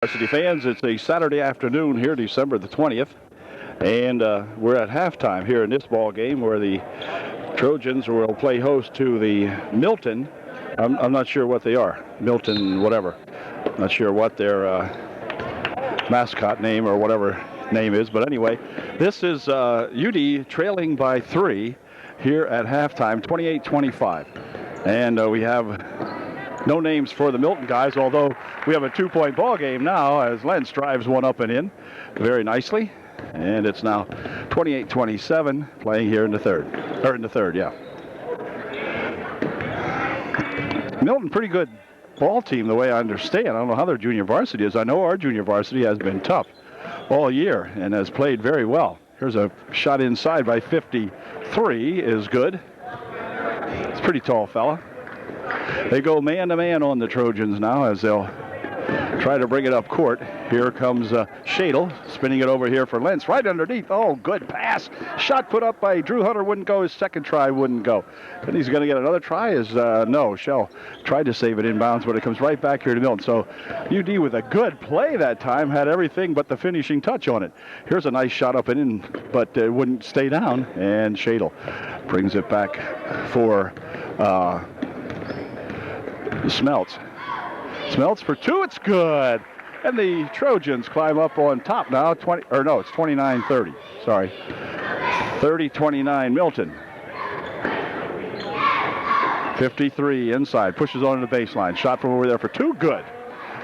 Varsity fans, it's a Saturday afternoon here, December the 20th, and we're at halftime here in this ball game where the Trojans will play host to the Milton. I'm not sure what they are. Milton whatever. Not sure what their mascot name or whatever name is, but anyway, this is UD trailing by 3 here at halftime, 28-25, and we have no names for the Milton guys, although we have a 2-point ball game now as Lentz drives one up and in very nicely. And it's now 28-27 playing here in the third. Yeah. Milton, pretty good ball team the way I understand. I don't know how their junior varsity is. I know our junior varsity has been tough all year and has played very well. Here's a shot inside by 53 is good. It's a pretty tall fella. They go man-to-man on the Trojans now as they'll try to bring it up court. Here comes Shadle, spinning it over here for Lentz, right underneath. Oh, good pass. Shot put up by Drew Hunter, wouldn't go. His second try wouldn't go. And he's going to get another try. No, Shell tried to save it inbounds, but it comes right back here to Milton. So UD with a good play that time, had everything but the finishing touch on it. Here's a nice shot up and in, but it wouldn't stay down. And Shadle brings it back for Smeltz. Smeltz for 2, it's good. And the Trojans climb up on top now, it's 29-30, sorry. 30-29, Milton. 53 inside, pushes on to the baseline. Shot from over there for 2, good.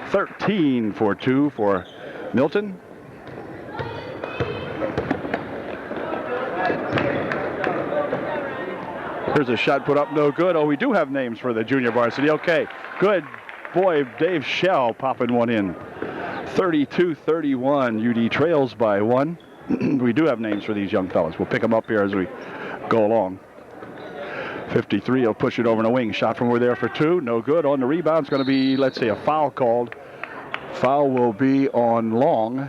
13 for 2 for Milton. Here's a shot put up, no good. Oh, we do have names for the junior varsity. Okay, good boy, Dave Shell popping one in. 32-31, UD trails by 1. We do have names for these young fellas. We'll pick them up here as we go along. 53, he'll push it over in a wing. Shot from over there for 2, no good. On the rebound, it's going to be, let's see, a foul called. Foul will be on Long.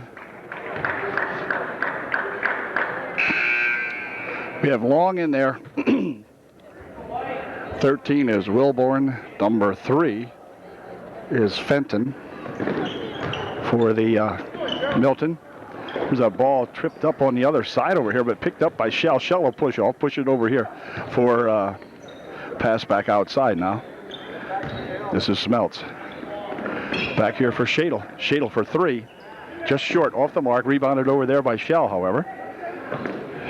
We have Long in there. 13 is Wilborn. Number 3 is Fenton for the Milton. There's a ball tripped up on the other side over here, but picked up by Shell. Shell will push off, push it over here for pass back outside now. This is Smeltz. Back here for Shadle. Shadle for 3. Just short, off the mark. Rebounded over there by Shell, however.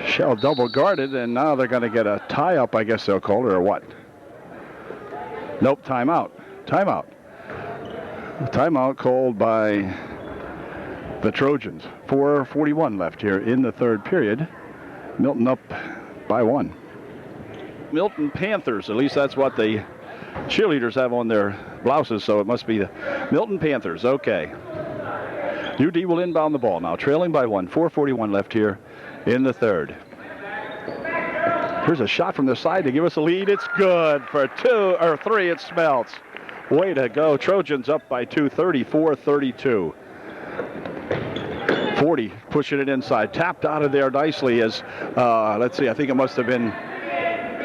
Shell double guarded, and now they're going to get a tie-up, I guess they'll call it, or what? Nope, timeout. Timeout. Timeout called by the Trojans. 4:41 left here in the third period. Milton up by 1. Milton Panthers, at least that's what the cheerleaders have on their blouses, so it must be the Milton Panthers. Okay. UD will inbound the ball now, trailing by 1. 4:41 left here in the third. Here's a shot from the side to give us a lead. It's good for 3. It Smeltz. Way to go. Trojans up by 2, 34-32. 40 pushing it inside. Tapped out of there nicely as, let's see, I think it must have been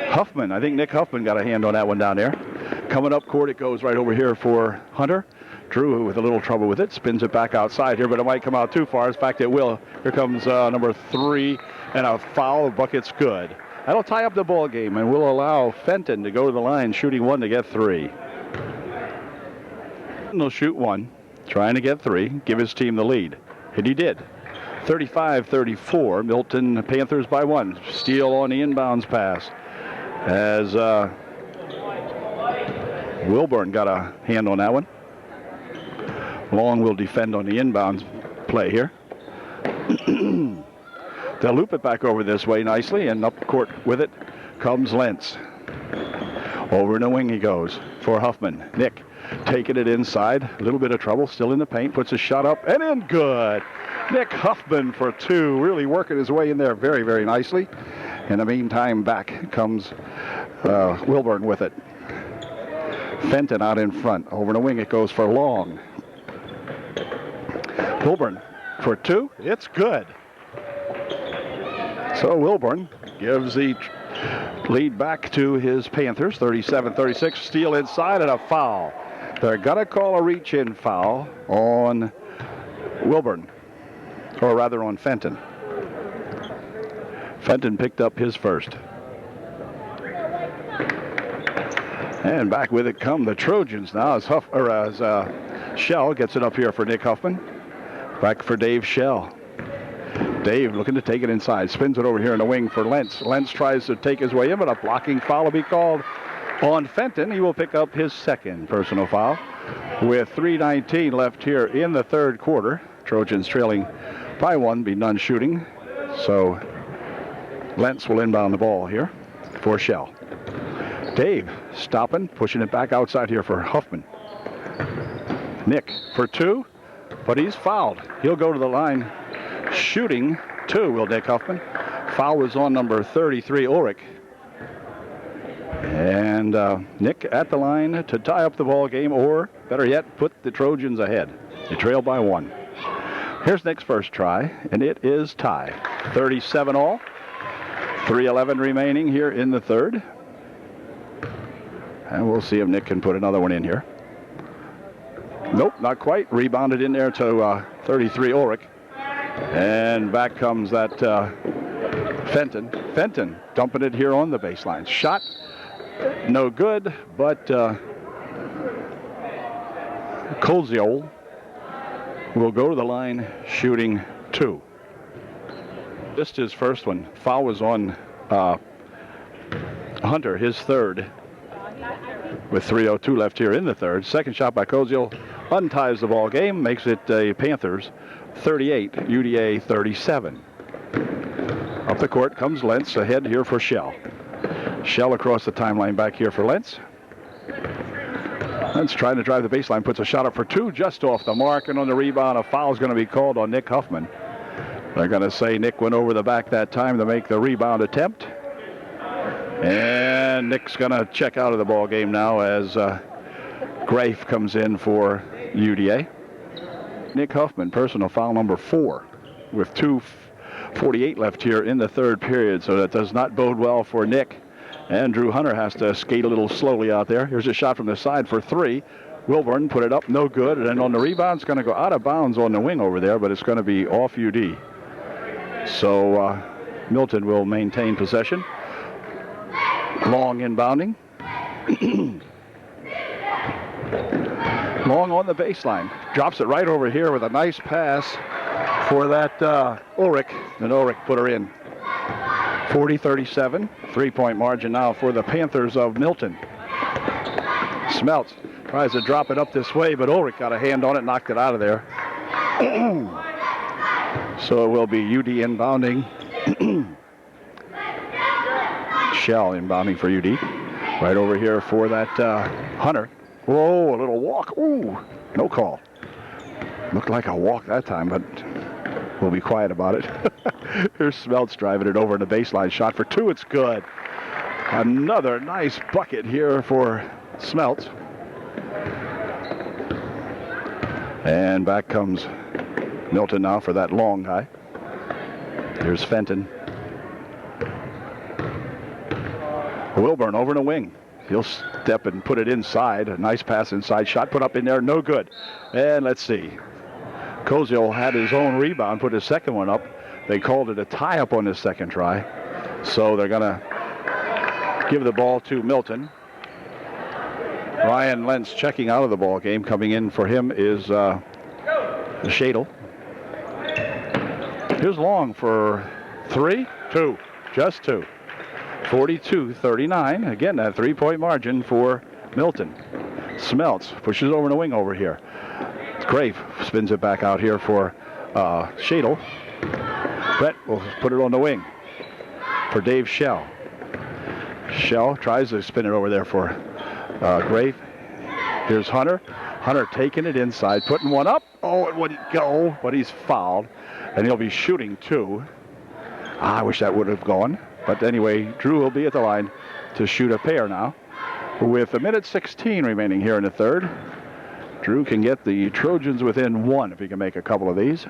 Huffman. I think Nick Huffman got a hand on that one down there. Coming up court, it goes right over here for Hunter. Drew with a little trouble with it. Spins it back outside here, but it might come out too far. In fact, it will. Here comes number 3, and a foul. The bucket's good. That'll tie up the ball game, and will allow Fenton to go to the line, shooting 1 to get 3. He'll shoot 1, trying to get 3, give his team the lead. And he did. 35-34, Milton Panthers by 1. Steal on the inbounds pass as Wilburn got a hand on that one. Long will defend on the inbounds play here. They'll loop it back over this way nicely, and up court with it comes Lentz. Over in the wing he goes for Huffman. Nick taking it inside. A little bit of trouble, still in the paint. Puts a shot up and in, good. Nick Huffman for 2, really working his way in there very, very nicely. In the meantime, back comes Wilburn with it. Fenton out in front. Over in the wing it goes for Long. Wilburn for 2. It's good. So Wilburn gives the lead back to his Panthers, 37-36. Steal inside and a foul. They're going to call a reach-in foul on Wilburn, or rather on Fenton. Fenton picked up his first. And back with it come the Trojans now as Shell gets it up here for Nick Huffman. Back for Dave Shell. Dave looking to take it inside. Spins it over here in the wing for Lentz. Lentz tries to take his way in, but a blocking foul will be called on Fenton. He will pick up his second personal foul. With 3:19 left here in the third quarter. Trojans trailing by one, be none shooting. So Lentz will inbound the ball here for Shell. Dave stopping, pushing it back outside here for Huffman. Nick for two, but he's fouled. He'll go to the line shooting two, will Nick Huffman. Foul was on number 33, Ulrich. And Nick at the line to tie up the ball game, or better yet, put the Trojans ahead. They trail by one. Here's Nick's first try, and it is tie. 37 all. 3:11 remaining here in the third. And we'll see if Nick can put another one in here. Nope, not quite. Rebounded in there to 33 Ulrich. And back comes that Fenton. Fenton dumping it here on the baseline. Shot, no good, but Koziol will go to the line shooting two. Just his first one. Foul was on Hunter, his third, with 3:02 left here in the third. Second shot by Koziel unties the ball game, makes it a Panthers 38, UDA 37. Up the court comes Lentz, ahead here for Shell. Shell across the timeline back here for Lentz. Lentz trying to drive the baseline, puts a shot up for two, just off the mark, and on the rebound, a foul is going to be called on Nick Huffman. They're going to say Nick went over the back that time to make the rebound attempt. And Nick's going to check out of the ball game now as Grafe comes in for UDA. Nick Huffman, personal foul number 4, with 2:48 left here in the third period, so that does not bode well for Nick. And Drew Hunter has to skate a little slowly out there. Here's a shot from the side for 3. Wilburn put it up, no good, and then on the rebound, it's going to go out of bounds on the wing over there, but it's going to be off UD. So Milton will maintain possession. Long inbounding. Long on the baseline. Drops it right over here with a nice pass for that Ulrich. And Ulrich put her in. 40-37. 3-point margin now for the Panthers of Milton. Smeltz tries to drop it up this way, but Ulrich got a hand on it, knocked it out of there. So it will be UD inbounding. Shell inbounding for UD. Right over here for that Hunter. Whoa, a little walk. Ooh, no call. Looked like a walk that time, but we'll be quiet about it. Here's Smeltz driving it over the baseline. Shot for 2, it's good. Another nice bucket here for Smeltz. And back comes Milton now for that long guy. Here's Fenton. Wilburn over in the wing. He'll step and put it inside. A nice pass inside. Shot put up in there. No good. And let's see. Koziel had his own rebound, put his second one up. They called it a tie-up on his second try. So they're going to give the ball to Milton. Ryan Lentz checking out of the ball game. Coming in for him is Shadle. Here's Long for 3, 2, just 2. 42-39. Again, that 3-point margin for Milton. Smeltz pushes over the wing over here. Grafe spins it back out here for Shadle. Brett will put it on the wing for Dave Shell. Shell tries to spin it over there for Grafe. Here's Hunter. Hunter taking it inside, putting one up. Oh, it wouldn't go, but he's fouled. And he'll be shooting 2. I wish that would have gone. But anyway, Drew will be at the line to shoot a pair now. With 1:16 remaining here in the third. Drew can get the Trojans within 1 if he can make a couple of these.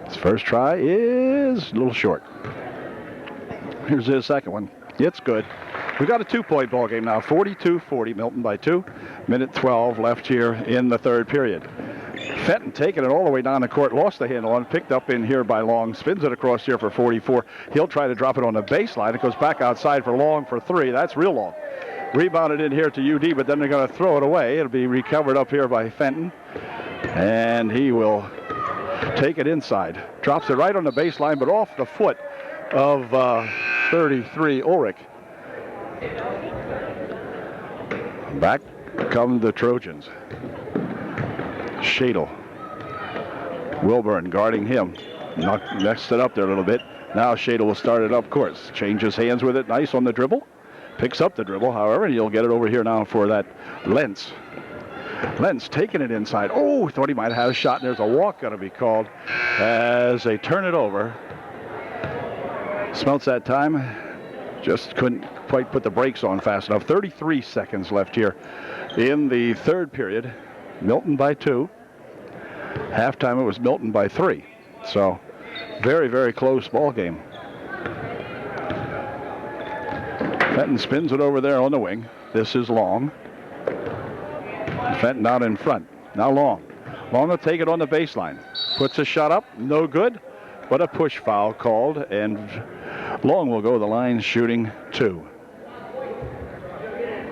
His first try is a little short. Here's his second one. It's good. We've got a 2-point ball game now, 42-40, Milton by 2. Minute 12 left here in the third period. Fenton taking it all the way down the court, lost the handle on, picked up in here by Long, spins it across here for 44. He'll try to drop it on the baseline. It goes back outside for Long for 3. That's real long. Rebounded in here to UD, but then they're going to throw it away. It'll be recovered up here by Fenton, and he will take it inside. Drops it right on the baseline, but off the foot of 33, Ulrich. Back come the Trojans. Shadle. Wilburn guarding him. Messed it up there a little bit. Now Shadle will start it up course. Changes hands with it. Nice on the dribble. Picks up the dribble, however, and he'll get it over here now for that Lentz. Lentz taking it inside. Oh, thought he might have had a shot, and there's a walk going to be called as they turn it over. Smelts that time. Just couldn't quite put the brakes on fast enough. 33 seconds left here in the third period. Milton by 2. Halftime it was Milton by 3. So very, very close ball game. Fenton spins it over there on the wing. This is Long. Fenton out in front. Now Long. Long will take it on the baseline. Puts a shot up. No good. But a push foul called. And Long will go to the line shooting 2.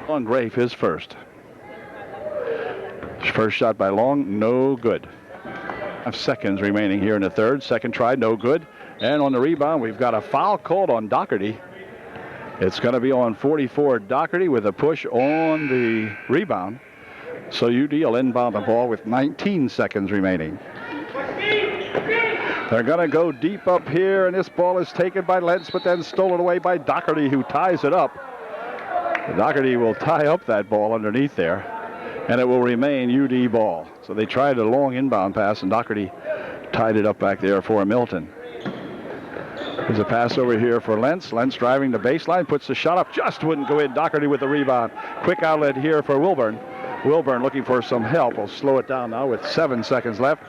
Long Grafe is first. First shot by Long. No good. 5 seconds remaining here in the third. Second try. No good. And on the rebound, we've got a foul called on Doherty. It's going to be on 44 Doherty with a push on the rebound. So UD will inbound the ball with 19 seconds remaining. They're going to go deep up here, and this ball is taken by Lentz, but then stolen away by Doherty, who ties it up. Doherty will tie up that ball underneath there, and it will remain UD ball. So they tried a long inbound pass, and Doherty tied it up back there for Milton. There's a pass over here for Lentz. Lentz driving the baseline, puts the shot up, just wouldn't go in. Doherty with the rebound. Quick outlet here for Wilburn. Wilburn looking for some help. We'll slow it down now with 7 seconds left.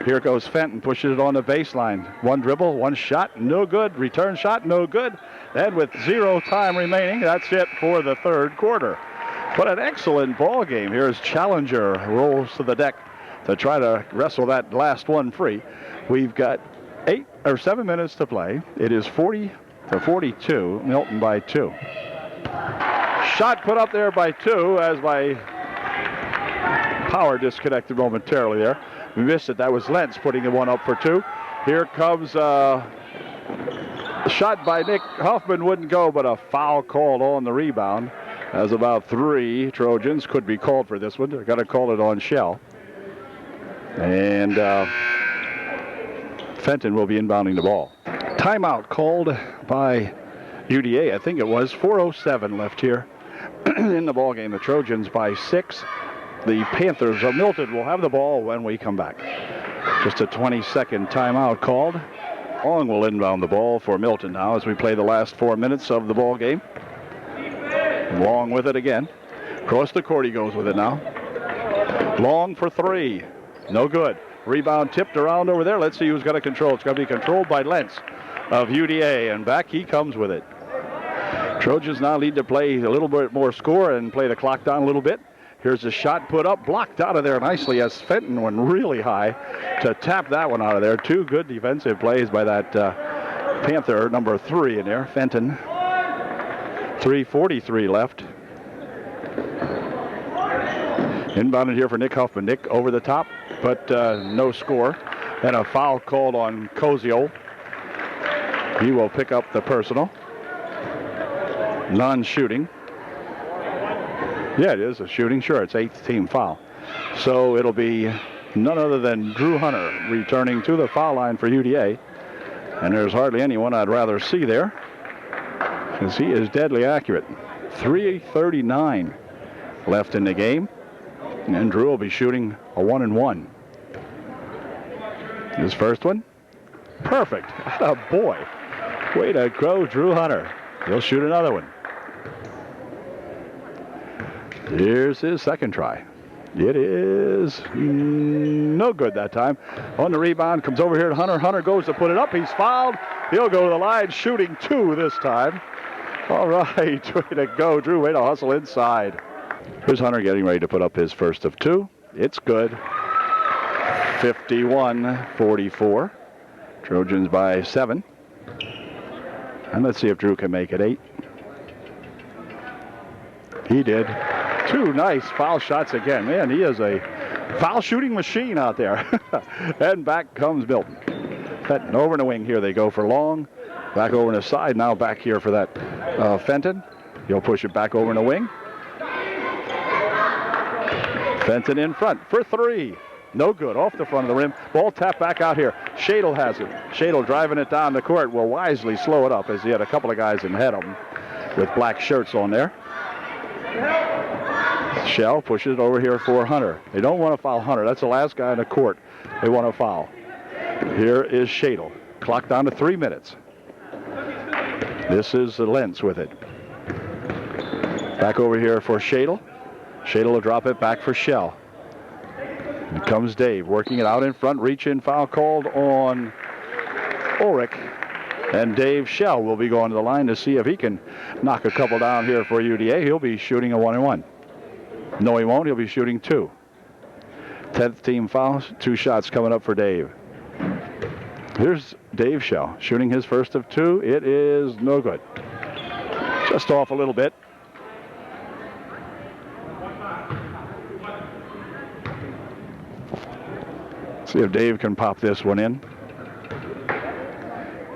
Here goes Fenton, pushes it on the baseline. One dribble, one shot, no good. Return shot, no good. And with 0 time remaining, that's it for the third quarter. But an excellent ball game. Here's Challenger, rolls to the deck to try to wrestle that last one free. We've got 7 minutes to play. It is 40-42, Milton by 2. Shot put up there by 2 as my power disconnected momentarily there. We missed it. That was Lentz putting the one up for 2. Here comes a shot by Nick Huffman, wouldn't go, but a foul called on the rebound. As about 3 Trojans could be called for this one. They're going to call it on Shell. And Fenton will be inbounding the ball. Timeout called by UDA. I think it was 4:07 left here in the ball game. The Trojans by 6. The Panthers of Milton will have the ball when we come back. Just a 20-second timeout called. Long will inbound the ball for Milton now as we play the last 4 minutes of the ball game. Long with it again. Across the court he goes with it now. Long for 3. No good. Rebound tipped around over there. Let's see who's going to control. It's going to be controlled by Lentz of UDA, and back he comes with it. Trojans now need to play a little bit more score and play the clock down a little bit. Here's a shot put up, blocked out of there nicely as Fenton went really high to tap that one out of there. 2 good defensive plays by that Panther, number 3 in there, Fenton. 3:43 left. Inbounded here for Nick Huffman. Nick over the top, but no score. And a foul called on Cozio. He will pick up the personal. Non-shooting. Yeah, it is a shooting. Sure, it's 8th team foul. So it'll be none other than Drew Hunter returning to the foul line for UDA. And there's hardly anyone I'd rather see there, because he is deadly accurate. 3:39 left in the game. And Drew will be shooting a 1-and-1. His first one. Perfect. Atta boy. Way to go, Drew Hunter. He'll shoot another one. Here's his second try. It is no good that time. On the rebound, comes over here to Hunter. Hunter goes to put it up. He's fouled. He'll go to the line shooting 2 this time. All right, way to go, Drew. Way to hustle inside. Here's Hunter getting ready to put up his first of two. It's good. 51-44. Trojans by 7. And let's see if Drew can make it 8. He did. 2 nice foul shots again. Man, he is a foul shooting machine out there. And back comes Milton. Fenton over in the wing here. They go for long. Back over in the side. Now back here for that Fenton. He'll push it back over in the wing. Fenton in front for 3. No good. Off the front of the rim. Ball tapped back out here. Shadle has it. Shadle driving it down the court will wisely slow it up as he had a couple of guys ahead of him with black shirts on there. Shell pushes it over here for Hunter. They don't want to foul Hunter. That's the last guy in the court they want to foul. Here is Shadle. Clock down to 3 minutes. This is Lentz with it. Back over here for Shadle. Shadle will drop it back for Shell. Here comes Dave, working it out in front. Reach-in foul called on Ulrich. And Dave Shell will be going to the line to see if he can knock a couple down here for UDA. He'll be shooting a 1-and-1. No, he won't. He'll be shooting 2. 10th team fouls. 2 shots coming up for Dave. Here's Dave Shell shooting his first of 2. It is no good. Just off a little bit. See if Dave can pop this one in.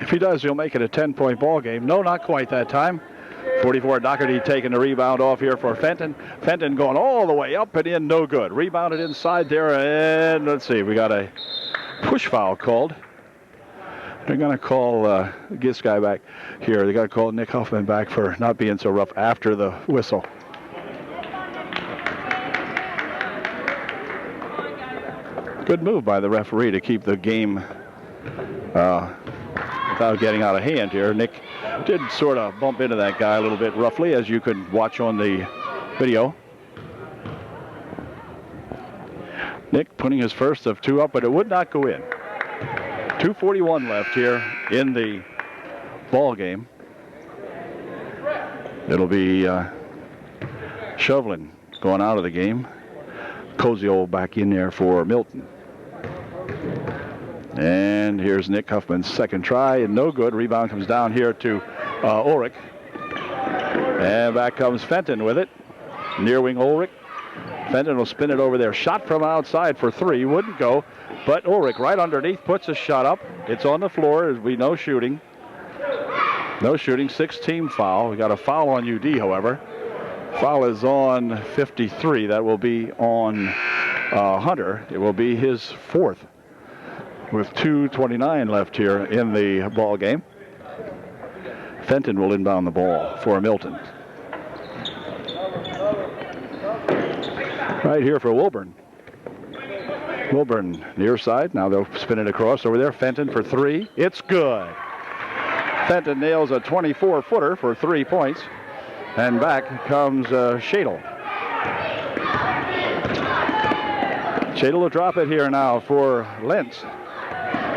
If he does, he'll make it a 10-point ball game. No, not quite that time. 44 Doherty taking the rebound off here for Fenton. Fenton going all the way up and in, no good. Rebounded inside there, and let's see, we got a push foul called. They're going to call this guy back here. They got to call Nick Huffman back for not being so rough after the whistle. Good move by the referee to keep the game without getting out of hand here. Nick did sort of bump into that guy a little bit roughly, as you could watch on the video. Nick putting his first of 2 up, but it would not go in. 2:41 left here in the ball game. It'll be Shovlin going out of the game. Koziol back in there for Milton. And here's Nick Huffman's second try, and no good. Rebound comes down here to Ulrich. And back comes Fenton with it. Near wing Ulrich. Fenton will spin it over there. Shot from outside for 3. Wouldn't go. But Ulrich right underneath puts a shot up. It's on the floor. As we know, shooting. No shooting. 6-team foul. We got a foul on UD, however. Foul is on 53. That will be on Hunter. It will be his 4th. With 2:29 left here in the ball game. Fenton will inbound the ball for Milton. Right here for Wilburn. Wilburn near side. Now they'll spin it across over there. Fenton for 3. It's good. Fenton nails a 24-footer for 3 points. And back comes Shadle. Shadle will drop it here now for Lentz.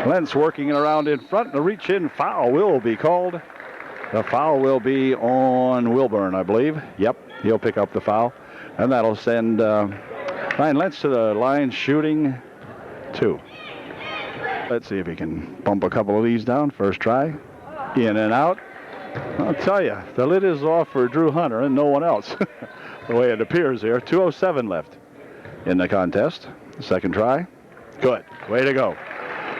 Lentz working it around in front. The reach-in foul will be called. The foul will be on Wilburn, I believe. Yep, he'll pick up the foul. And that'll send Ryan Lentz to the line shooting 2. Let's see if he can bump a couple of these down. First try. In and out. I'll tell you, the lid is off for Drew Hunter and no one else. The way it appears here. 2:07 left in the contest. Second try. Good. Way to go.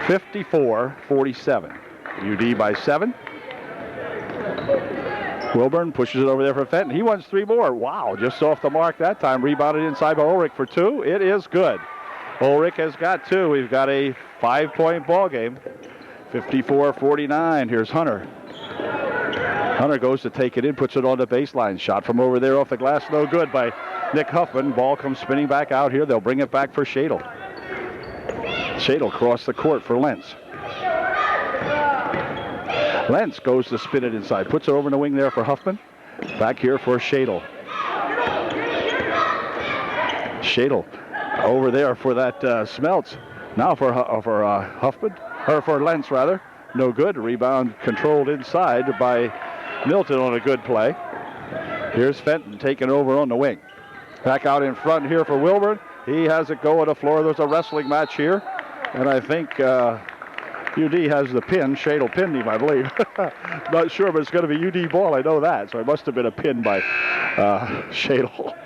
54-47. UD by 7. Wilburn pushes it over there for Fenton. He wants 3 more. Wow, just off the mark that time. Rebounded inside by Ulrich for 2. It is good. Ulrich has got 2. We've got a 5-point ball game. 54-49. Here's Hunter. Hunter goes to take it in, puts it on the baseline. Shot from over there off the glass, no good by Nick Huffman. Ball comes spinning back out here. They'll bring it back for Shadle. Shadle crossed the court for Lentz. Lentz goes to spin it inside. Puts it over in the wing there for Huffman. Back here for Shadle. Shadle over there for that Smeltz. Now for Huffman, or for Lentz rather. No good. Rebound controlled inside by Milton on a good play. Here's Fenton taking over on the wing. Back out in front here for Wilburn. He has it go on the floor. There's a wrestling match here. And I think UD has the pin. Shade will pin him, I believe. Not sure, but it's going to be UD ball. I know that. So it must have been a pin by Shadle.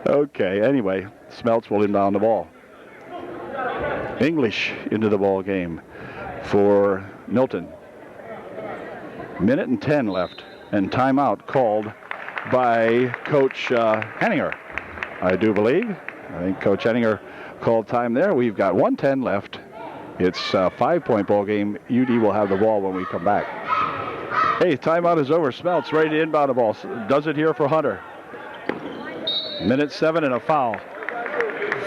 Okay, anyway, Smeltz will inbound the ball. English into the ball game for Milton. Minute and 10 left, and timeout called by Coach Henninger, I do believe. I think Coach Henninger called time there. We've got 1:10 left. It's a 5-point ball game. UD will have the ball when we come back. Hey, timeout is over. Smeltz ready to inbound the ball. Does it here for Hunter. Minute 7 and a foul.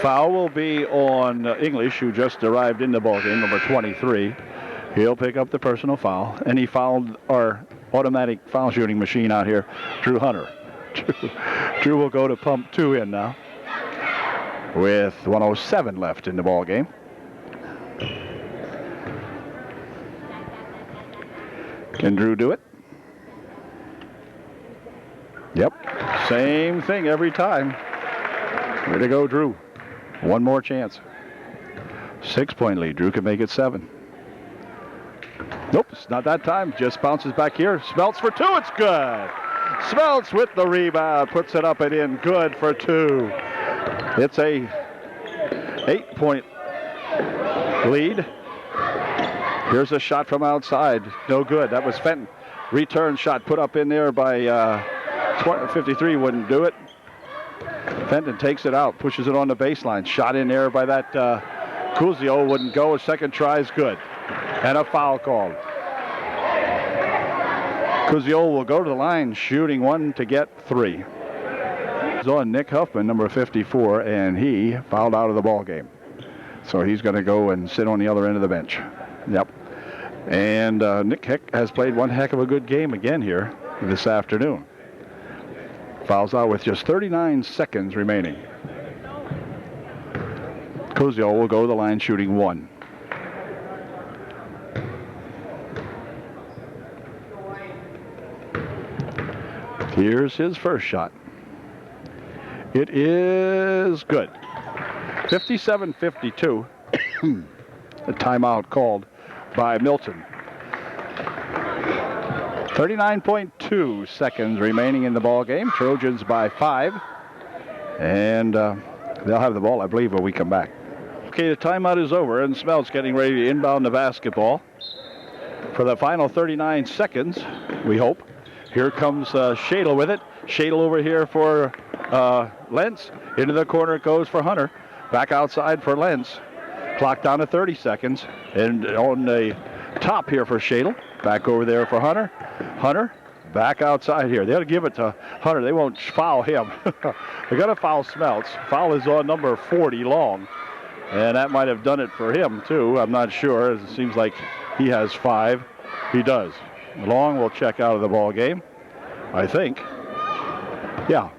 Foul will be on English, who just arrived in the ball game, number 23. He'll pick up the personal foul, and he fouled our automatic foul shooting machine out here, Drew Hunter. Drew will go to pump 2 in now with 1:07 left in the ball game. Can Drew do it? Yep, same thing every time. Way to go, Drew. One more chance. 6-point lead. Drew can make it 7. Nope, it's not that time. Just bounces back here. Smeltz for 2. It's good. Smeltz with the rebound. Puts it up and in. Good for 2. It's a 8-point lead. Here's a shot from outside. No good. That was Fenton. Return shot put up in there by 53. Wouldn't do it. Fenton takes it out. Pushes it on the baseline. Shot in there by that Kuzio. Wouldn't go. A second try is good. And a foul called. Kuzio will go to the line, shooting 1 to get 3. It's on Nick Huffman, number 54, and he fouled out of the ball game. So he's going to go and sit on the other end of the bench. Yep. And Nick Heck has played one heck of a good game again here this afternoon. Fouls out with just 39 seconds remaining. Kuzio will go to the line, shooting 1. Here's his first shot. It is good. 57-52. A timeout called by Milton. 39.2 seconds remaining in the ball game. Trojans by 5. And they'll have the ball, I believe, when we come back. Okay, the timeout is over, and Smeltz getting ready to inbound the basketball for the final 39 seconds, we hope. Here comes Shadle with it. Shadle over here for Lentz. Into the corner it goes for Hunter. Back outside for Lentz. Clock down to 30 seconds. And on the top here for Shadle. Back over there for Hunter. Hunter back outside here. They'll give it to Hunter. They won't foul him. They're going to foul Smeltz. Foul is on number 40, Long. And that might have done it for him, too. I'm not sure. It seems like he has 5. He does. Long will check out of the ball game, I think. Yeah.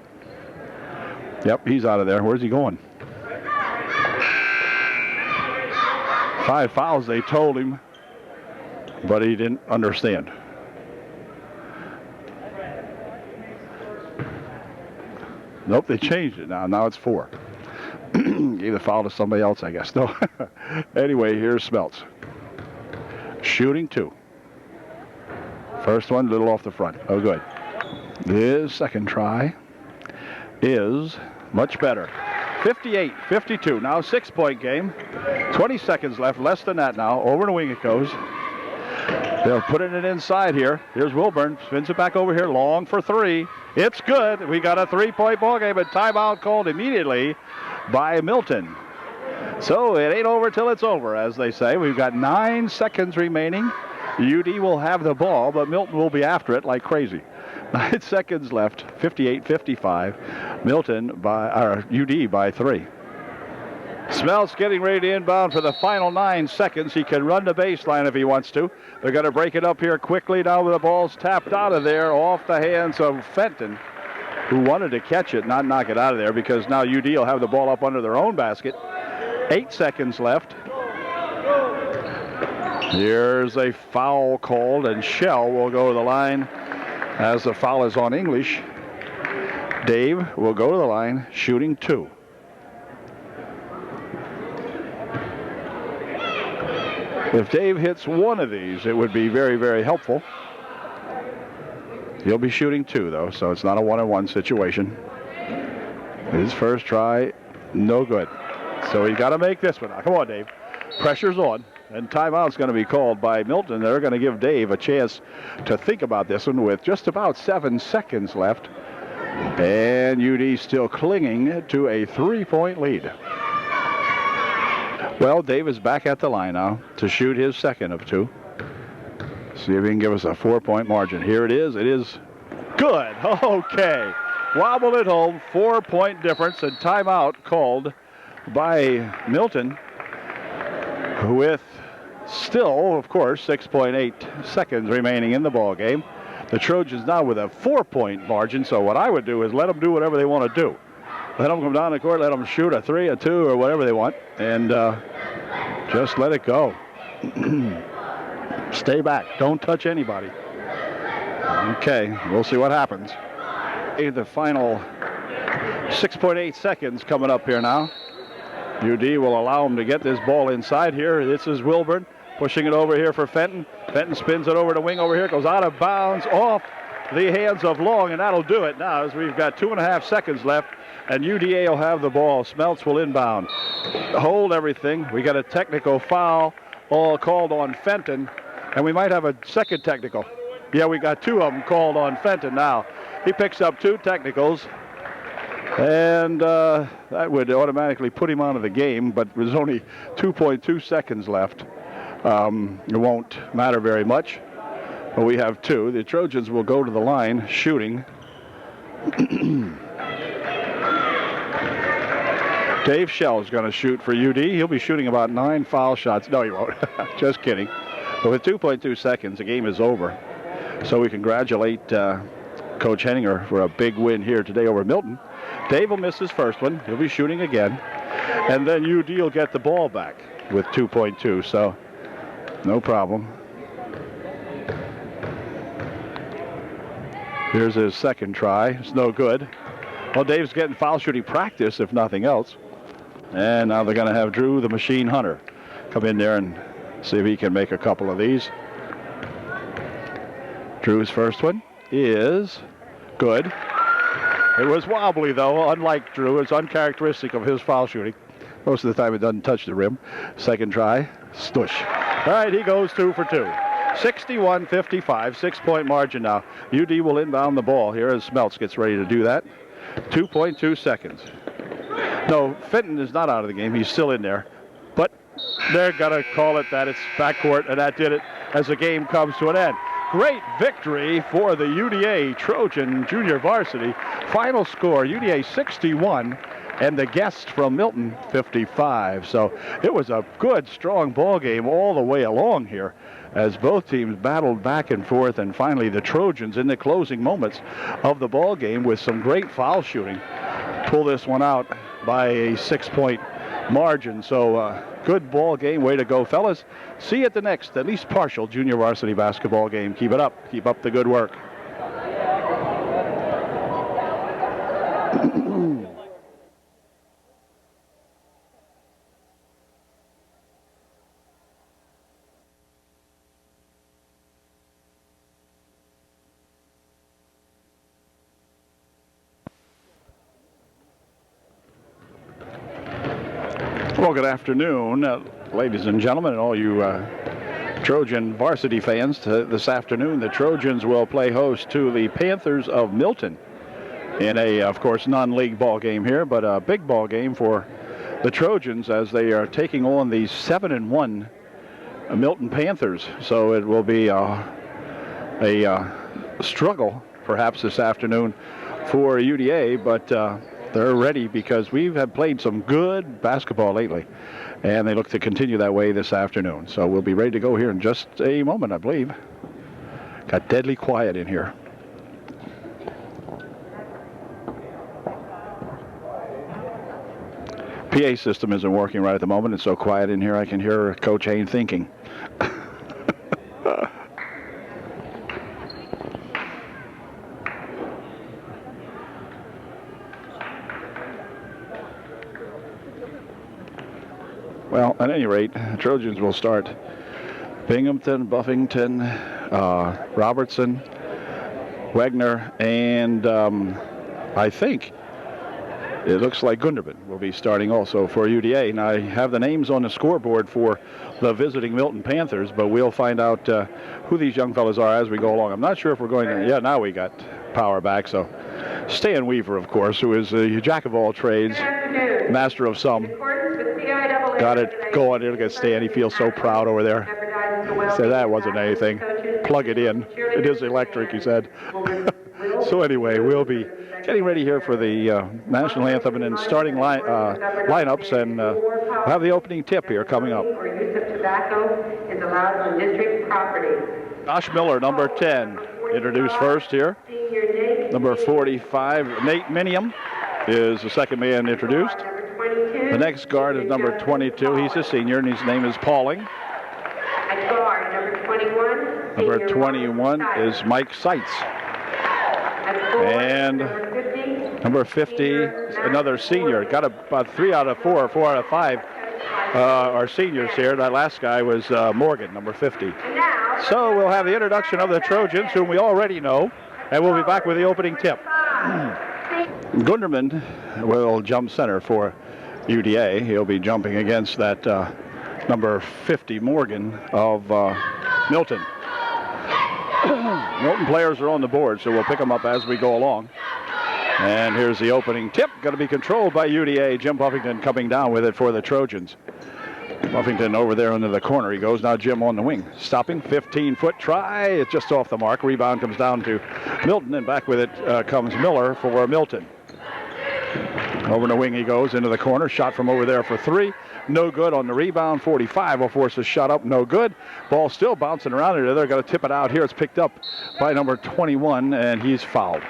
Yep, he's out of there. Where's he going? 5 fouls, they told him, but he didn't understand. Nope, they changed it now. Now it's 4. Gave the foul to somebody else, I guess. No. Anyway, here's Smeltz. Shooting 2. First one, a little off the front. Oh, good. His second try is much better. 58-52. Now 6-point game. 20 seconds left. Less than that now. Over the wing it goes. They'll put it inside here. Here's Wilburn. Spins it back over here. Long for 3. It's good. We got a 3-point ball game. A timeout called immediately by Milton. So it ain't over till it's over, as they say. We've got 9 seconds remaining. UD will have the ball, but Milton will be after it like crazy. 9 seconds left, 58-55. Milton UD by 3. Smeltz getting ready to inbound for the final 9 seconds. He can run the baseline if he wants to. They're going to break it up here quickly. Now the ball's tapped out of there off the hands of Fenton, who wanted to catch it, not knock it out of there, because now UD will have the ball up under their own basket. 8 seconds left. Here's a foul called, and Shell will go to the line As the foul is on English, Dave will go to the line shooting 2. If Dave hits one of these, it would be very, very helpful. He'll be shooting 2, though, so it's not a 1-on-1 situation. His first try, no good. So he's got to make this one. Come on, Dave. Pressure's on, and timeout's going to be called by Milton. They're going to give Dave a chance to think about this one with just about 7 seconds left. And UD still clinging to a 3-point lead. Well, Dave is back at the line now to shoot his second of 2. See if he can give us a 4-point margin. Here it is. It is good. Okay. Wobbled it home. 4-point difference, and timeout called by Milton with still, of course, 6.8 seconds remaining in the ball game. The Trojans now with a 4-point margin, so what I would do is let them do whatever they want to do. Let them come down the court, let them shoot a 3, a 2, or whatever they want, and just let it go. Stay back. Don't touch anybody. Okay, we'll see what happens. The final 6.8 seconds coming up here now. UD will allow him to get this ball inside here. This is Wilburn pushing it over here for Fenton. Fenton spins it over to wing over here. Goes out of bounds off the hands of Long, and that'll do it now as we've got 2.5 seconds left, and UDA will have the ball. Smeltz will inbound. Hold everything. We got a technical foul all called on Fenton, and we might have a second technical. Yeah, we got 2 of them called on Fenton now. He picks up 2 technicals, and that would automatically put him out of the game, but there's only 2.2 seconds left. It won't matter very much, but we have 2. The Trojans will go to the line shooting. Dave Shell's going to shoot for UD. He'll be shooting about 9 foul shots. No, he won't. Just kidding. But with 2.2 seconds, the game is over. So we congratulate Coach Henninger for a big win here today over Milton. Dave will miss his first one. He'll be shooting again. And then UD will get the ball back with 2.2. So no problem. Here's his second try. It's no good. Well, Dave's getting foul shooting practice, if nothing else. And now they're going to have Drew, the machine hunter, come in there and see if he can make a couple of these. Drew's first one is good. It was wobbly, though, unlike Drew. It's uncharacteristic of his foul shooting. Most of the time it doesn't touch the rim. Second try, stush. All right, he goes 2 for 2. 61-55, 6-point margin now. UD will inbound the ball here as Smeltz gets ready to do that. 2.2 seconds. No, Fenton is not out of the game. He's still in there. But they're going to call it that. It's backcourt, and that did it as the game comes to an end. Great victory for the UDA Trojan Junior Varsity. Final score, UDA 61, and the guest from Milton 55. So it was a good, strong ball game all the way along here as both teams battled back and forth, and finally the Trojans in the closing moments of the ball game with some great foul shooting pull this one out by a 6-point margin. So good ball game. Way to go, fellas. See you at the next, at least partial, junior varsity basketball game. Keep it up. Keep up the good work. Well, good afternoon, ladies and gentlemen, and all you Trojan varsity fans. This afternoon, the Trojans will play host to the Panthers of Milton in a, of course, non-league ball game here, but a big ball game for the Trojans as they are taking on the 7-1 Milton Panthers. So it will be a struggle, perhaps, this afternoon for UDA, but they're ready because we have played some good basketball lately, and they look to continue that way this afternoon. So we'll be ready to go here in just a moment, I believe. Got deadly quiet in here. PA system isn't working right at the moment. It's so quiet in here I can hear Coach Hain thinking. Well, at any rate, Trojans will start Binghamton, Buffington, Robertson, Wagner, and I think it looks like Gunderman will be starting also for UDA. And I have the names on the scoreboard for the visiting Milton Panthers, but we'll find out who these young fellas are as we go along. I'm not sure if we're going to, yeah, now we got power back. So Stan Weaver, of course, who is a jack of all trades, master of some. Got it going. Look at Stan. He feels so proud over there. He said that wasn't anything. Plug it in. It is electric, he said. So anyway, we'll be getting ready here for the national anthem and then starting lineups, and we'll have the opening tip here coming up. Josh Miller, number 10, introduced first here. Number 45, Nate Minium, is the second man introduced. The next guard is number 22. He's a senior, and his name is Pauling. Number 21 is Mike Seitz. And number 50 is another senior. Got about 3 out of 4 or 4 out of 5 are seniors here. That last guy was Morgan, number 50. So we'll have the introduction of the Trojans, whom we already know, and we'll be back with the opening tip. Gunderman will jump center for UDA. He'll be jumping against that number 50 Morgan of Milton. Milton players are on the board, so we'll pick them up as we go along. And here's the opening tip. Going to be controlled by UDA. Jim Buffington coming down with it for the Trojans. Buffington over there into the corner. He goes now. Jim on the wing. Stopping. 15-foot try. It's just off the mark. Rebound comes down to Milton, and back with it comes Miller for Milton. Over the wing he goes into the corner. Shot from over there for 3. No good on the rebound. 45 will force a shot up. No good. Ball still bouncing around here. They're going to tip it out here. It's picked up by number 21, and he's fouled.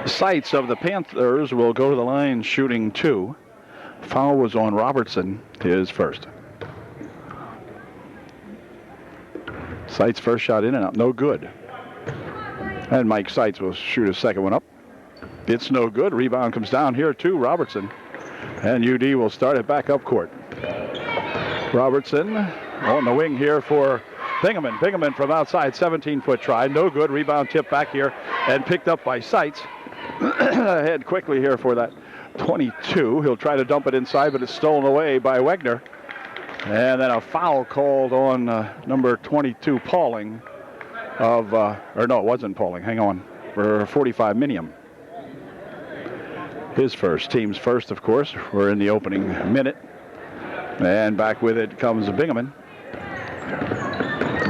Seitz of the Panthers will go to the line shooting 2. Foul was on Robertson, his first. Seitz first shot in and out. No good. And Mike Seitz will shoot his second one up. It's no good. Rebound comes down here to Robertson. And UD will start it back up court. Robertson on the wing here for Bingaman. Bingaman from outside, 17-foot try. No good. Rebound tip back here and picked up by Seitz. Ahead quickly here for that 22. He'll try to dump it inside, but it's stolen away by Wagner. And then a foul called on number 22, Pauling of, or no, it wasn't Pauling. Hang on. For 45, Minium. His first, team's first, of course. We're in the opening minute. And back with it comes Bingaman.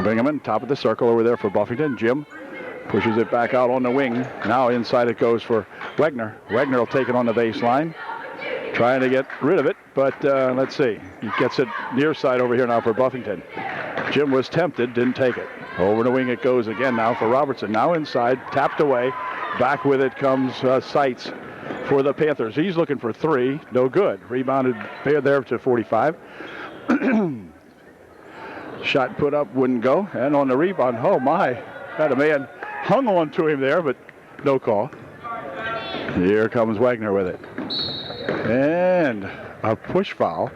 Bingaman, top of the circle over there for Buffington. Jim pushes it back out on the wing. Now inside it goes for Wagner. Wagner will take it on the baseline. Trying to get rid of it, but let's see. He gets it near side over here now for Buffington. Jim was tempted, didn't take it. Over the wing it goes again now for Robertson. Now inside, tapped away. Back with it comes Seitz for the Panthers. He's looking for 3. No good. Rebounded there to 45. Shot put up, wouldn't go. And on the rebound, oh my. Had a man hung on to him there, but no call. Here comes Wagner with it. And a push foul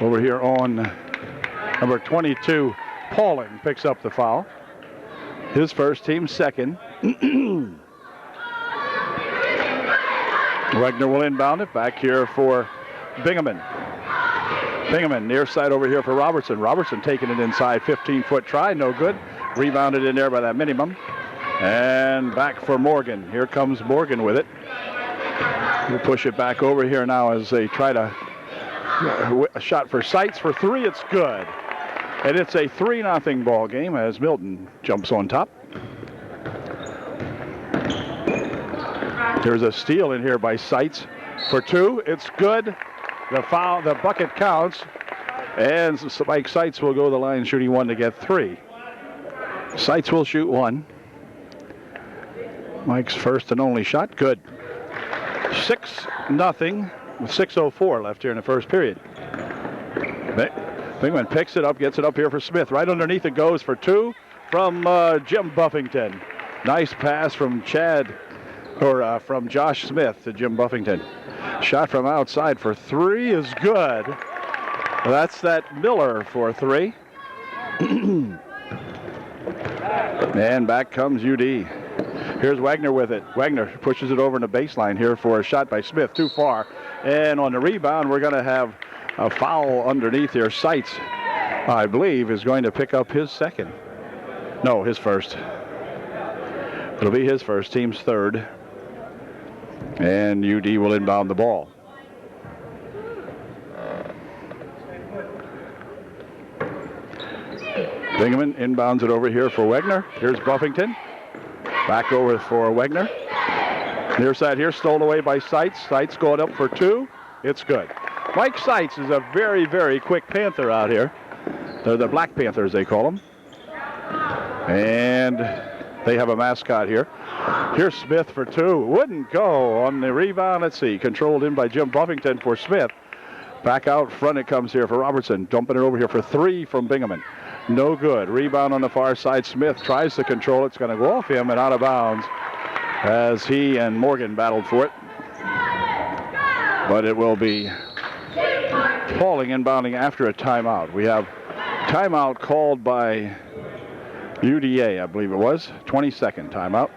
over here on number 22. Pauling picks up the foul. His first, team second. Wagner will inbound it back here for Bingaman. Bingaman near side over here for Robertson. Robertson taking it inside, 15-foot try, no good. Rebounded in there by that minimum. And back for Morgan. Here comes Morgan with it. We'll push it back over here now as they try to a shot for Seitz for 3. It's good. And it's a 3-0 ball game as Milton jumps on top. There's a steal in here by Seitz for 2. It's good. The foul, the bucket counts. And Mike Seitz will go to the line shooting 1 to get 3. Seitz will shoot 1. Mike's first and only shot. Good. 6-0 with 6:04 left here in the first period. Bingman picks it up, gets it up here for Smith. Right underneath it goes for 2 from Jim Buffington. Nice pass from from Josh Smith to Jim Buffington. Shot from outside for 3 is good. That's that Miller for 3. And back comes UD. Here's Wagner with it. Wagner pushes it over in the baseline here for a shot by Smith, too far. And on the rebound, we're going to have a foul underneath here. Seitz, I believe, is going to pick up his second. No, his first. It'll be his first, team's third. And UD will inbound the ball. Bingaman inbounds it over here for Wagner. Here's Buffington. Back over for Wagner. Near side here, stolen away by Seitz. Seitz going up for 2. It's good. Mike Seitz is a very, very quick Panther out here. They're the Black Panthers, they call them. And they have a mascot here. Here's Smith for 2. Wouldn't go on the rebound. Let's see. Controlled in by Jim Buffington for Smith. Back out front it comes here for Robertson. Dumping it over here for 3 from Bingaman. No good. Rebound on the far side. Smith tries to control it. It's going to go off him and out of bounds as he and Morgan battled for it. But it will be Pauling inbounding after a timeout. We have timeout called by UDA, I believe it was. 22nd timeout.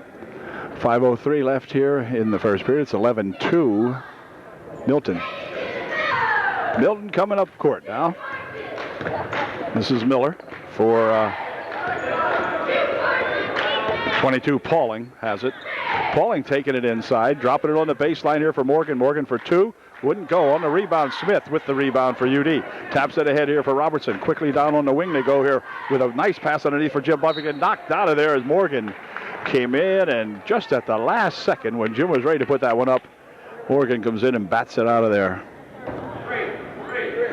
5:03 left here in the first period. It's 11-2 Milton. Milton coming up court now. This is Miller for 22. Pauling has it. Pauling taking it inside, dropping it on the baseline here for Morgan. Morgan for 2. Wouldn't go on the rebound. Smith with the rebound for UD. Taps it ahead here for Robertson. Quickly down on the wing they go here with a nice pass underneath for Jim Buffington. Knocked out of there as Morgan came in, and just at the last second when Jim was ready to put that one up, Morgan comes in and bats it out of there.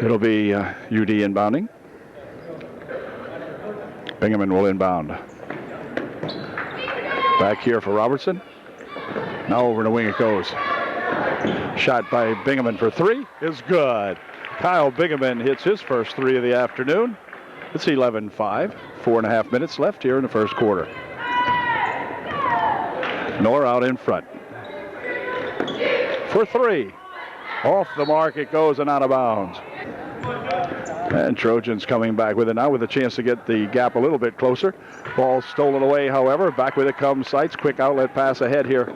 It'll be UD inbounding. Bingaman will inbound. Back here for Robertson. Now over the wing it goes. Shot by Bingaman for 3 is good. Kyle Bingaman hits his first 3 of the afternoon. It's 11-5. 4.5 minutes left here in the first quarter. Miller out in front. For 3. Off the mark it goes and out of bounds. And Trojans coming back with it now with a chance to get the gap a little bit closer. Ball stolen away, however. Back with it comes Seitz. Quick outlet pass ahead here.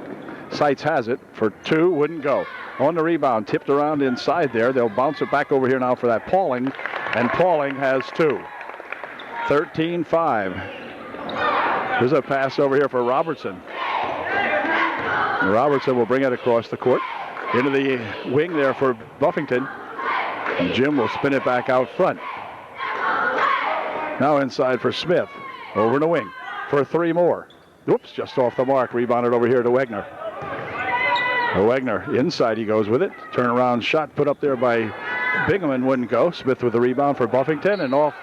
Seitz has it for 2. Wouldn't go. On the rebound. Tipped around inside there. They'll bounce it back over here now for that Pauling. And Pauling has 2. 13-5. There's a pass over here for Robertson. Robertson will bring it across the court. Into the wing there for Buffington. And Jim will spin it back out front. Now inside for Smith. Over the wing for 3 more. Whoops, just off the mark. Rebounded over here to Wagner. Wagner inside he goes with it. Turnaround shot put up there by Bingaman wouldn't go. Smith with the rebound for Buffington, and off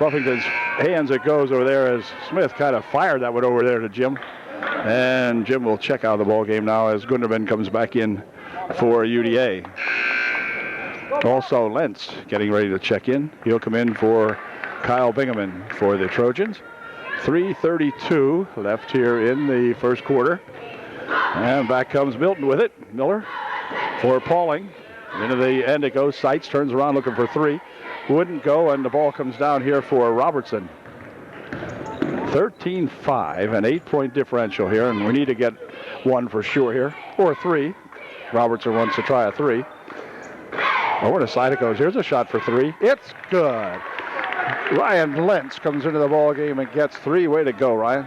Buffington's hands it goes over there as Smith kind of fired that one over there to Jim. And Jim will check out of the ball game now as Gunderman comes back in for UDA. Also Lentz getting ready to check in. He'll come in for Kyle Bingaman for the Trojans. 3:32 left here in the first quarter. And back comes Milton with it. Miller for Pauling. Into the end it goes. Seitz turns around looking for 3. Wouldn't go, and the ball comes down here for Robertson. 13-5, an 8-point differential here, and we need to get 1 for sure here, or 3. Robertson wants to try a 3. Over the side it goes. Here's a shot for 3. It's good. Ryan Lentz comes into the ball game and gets 3. Way to go, Ryan.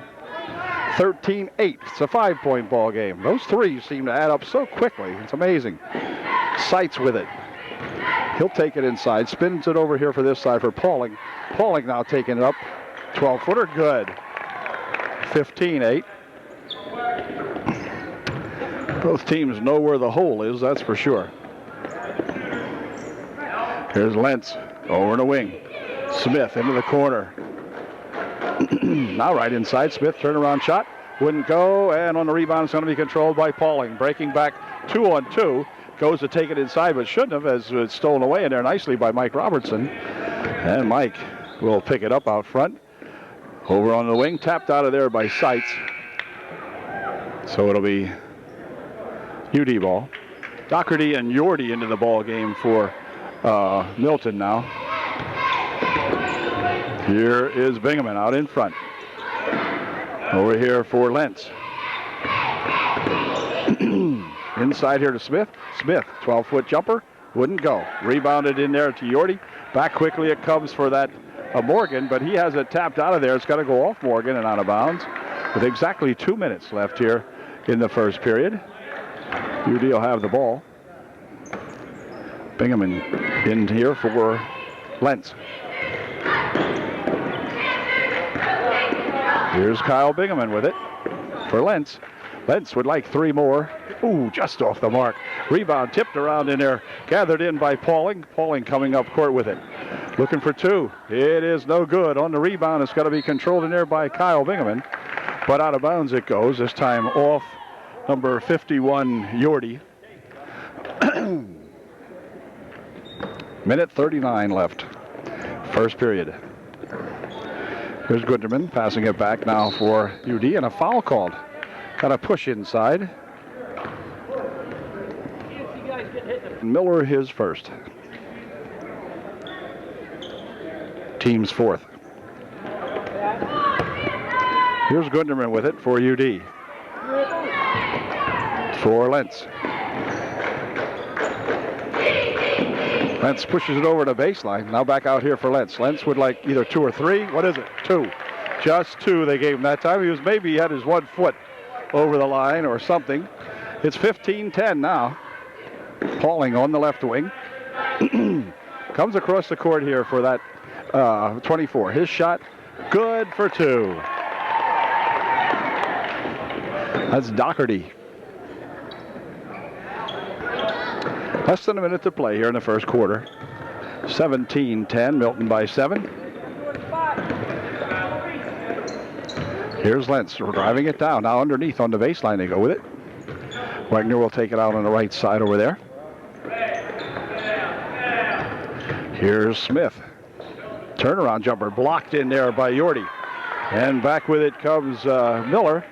13-8. It's a 5-point ball game. Those 3s seem to add up so quickly. It's amazing. Seitz with it. He'll take it inside. Spins it over here for this side for Pauling. Pauling now taking it up. 12-footer. Good. 15-8. Both teams know where the hole is, that's for sure. Here's Lentz over in the wing. Smith into the corner. Now right inside. Smith turnaround shot. Wouldn't go, and on the rebound it's going to be controlled by Pauling. Breaking back 2-on-2. Goes to take it inside, but shouldn't have, as it's stolen away in there nicely by Mike Robertson. And Mike will pick it up out front. Over on the wing, tapped out of there by Seitz. So it'll be UD ball. Doherty and Yordi into the ball game for Milton now. Here is Bingaman out in front. Over here for Lentz. Inside here to Smith. Smith, 12-foot jumper. Wouldn't go. Rebounded in there to Yorty. Back quickly it comes for that Morgan, but he has it tapped out of there. It's got to go off Morgan and out of bounds with exactly 2 minutes left here in the first period. UD will have the ball. Bingaman in here for Lentz. Here's Kyle Bingaman with it for Lentz. Lentz would like 3 more. Ooh, just off the mark. Rebound tipped around in there. Gathered in by Pauling. Pauling coming up court with it. Looking for 2. It is no good. On the rebound, it's got to be controlled in there by Kyle Bingaman. But out of bounds it goes. This time off number 51, Yorty. Minute 39 left. First period. Here's Gunderman passing it back now for UD, and a foul called. Got a push inside. Miller his first. Team's fourth. Here's Gunderman with it for UD. For Lentz. Lentz pushes it over to baseline. Now back out here for Lentz. Lentz would like either 2 or 3. What is it? 2. Just 2 they gave him that time. He had his 1 foot over the line or something. It's 15-10 now. Pauling on the left wing. Comes across the court here for that 24. His shot, good for 2. That's Doherty. Less than a minute to play here in the first quarter. 17-10, Milton by 7. Here's Lentz driving it down. Now underneath on the baseline they go with it. Wagner will take it out on the right side over there. Here's Smith. Turnaround jumper blocked in there by Yorty. And back with it comes Miller.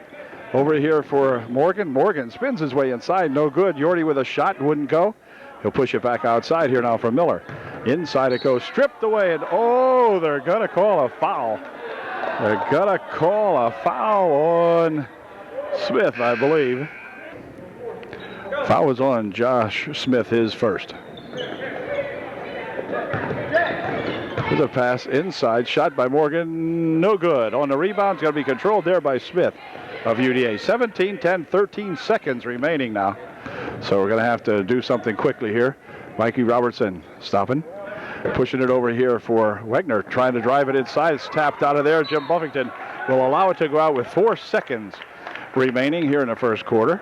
Over here for Morgan. Morgan spins his way inside. No good. Yorty with a shot. Wouldn't go. He'll push it back outside here now for Miller. Inside it goes. Stripped away. And oh, they're going to call a foul. They're going to call a foul on Smith, I believe. Foul was on Josh Smith, his first. With a pass inside. Shot by Morgan. No good. On the rebound. It's going to be controlled there by Smith of UDA. 17-10, 13 seconds remaining now. So we're going to have to do something quickly here. Mikey Robertson stopping. Pushing it over here for Wagner. Trying to drive it inside. It's tapped out of there. Jim Buffington will allow it to go out with 4 seconds remaining here in the first quarter.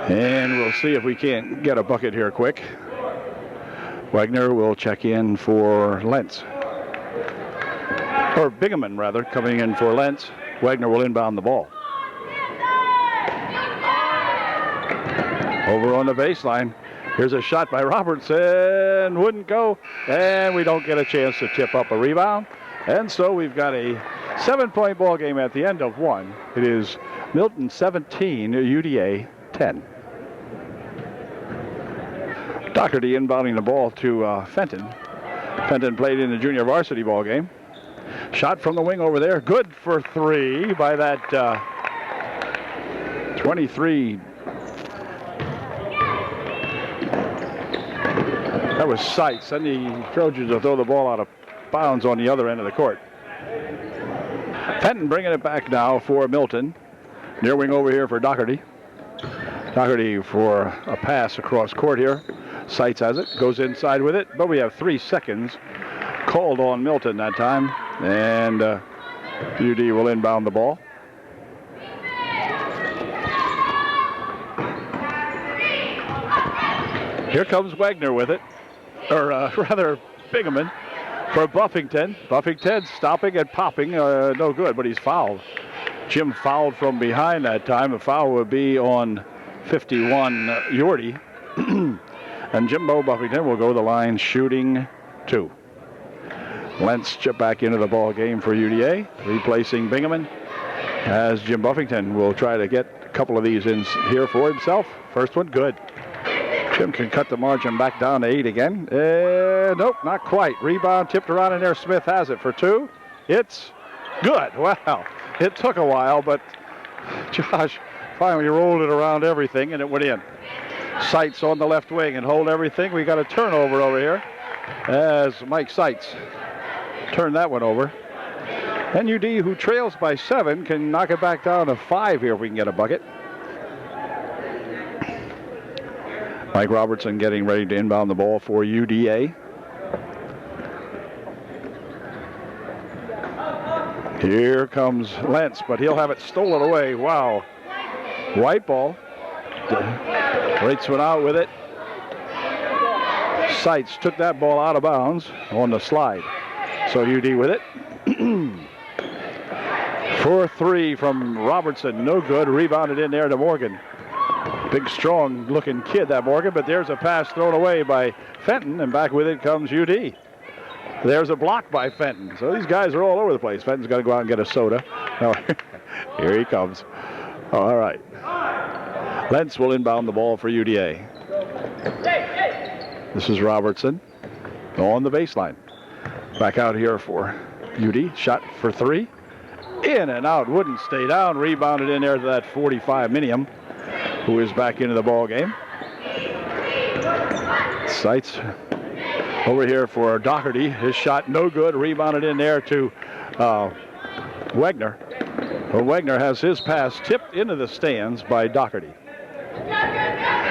And we'll see if we can't get a bucket here quick. Wagner will check in for Lentz. Or Bingaman, rather, coming in for Lentz. Wagner will inbound the ball. Over on the baseline. Here's a shot by Robertson. Wouldn't go. And we don't get a chance to tip up a rebound. And so we've got a 7-point ball game at the end of 1. It is Milton 17, UDA 10. Doherty inbounding the ball to Fenton. Fenton played in the junior varsity ball game. Shot from the wing over there. Good for 3 by that 23. That was Seitz. And the Trojans will throw the ball out of bounds on the other end of the court. Fenton bringing it back now for Milton. Near wing over here for Doherty. Doherty for a pass across court here. Seitz has it. Goes inside with it. But we have 3 seconds called on Milton that time. And UD will inbound the ball. Here comes Wagner with it. Or rather, Bingaman for Buffington. Buffington stopping and popping. No good, but he's fouled. Jim fouled from behind that time. The foul would be on 51, Yorty. And Jimbo Buffington will go to the line shooting 2. Lentz chip back into the ball game for UDA, replacing Bingaman, as Jim Buffington will try to get a couple of these in here for himself. First one, good. Jim can cut the margin back down to 8 again. Nope, not quite. Rebound tipped around in there. Smith has it for 2. It's good. Wow. It took a while, but Josh finally rolled it around everything, and it went in. Seitz on the left wing and hold everything. We got a turnover over here as Mike Seitz turned that one over. NUD, who trails by 7, can knock it back down to 5 here if we can get a bucket. Mike Robertson getting ready to inbound the ball for UDA. Here comes Lentz, but he'll have it stolen away. Wow. White ball. Rates went out with it. Seitz took that ball out of bounds on the slide. So UD with it. 4-3 from Robertson. No good. Rebounded in there to Morgan. Big, strong-looking kid, that Morgan, but there's a pass thrown away by Fenton, and back with it comes UD. There's a block by Fenton. So these guys are all over the place. Fenton's got to go out and get a soda. No, here he comes. All right. Lentz will inbound the ball for UDA. This is Robertson on the baseline. Back out here for UD. Shot for 3. In and out. Wouldn't stay down. Rebounded in there to that 45 Minium, who is back into the ball game. Seitz over here for Doherty. His shot no good. Rebounded in there to Wegner. Well, Wegner has his pass tipped into the stands by Doherty.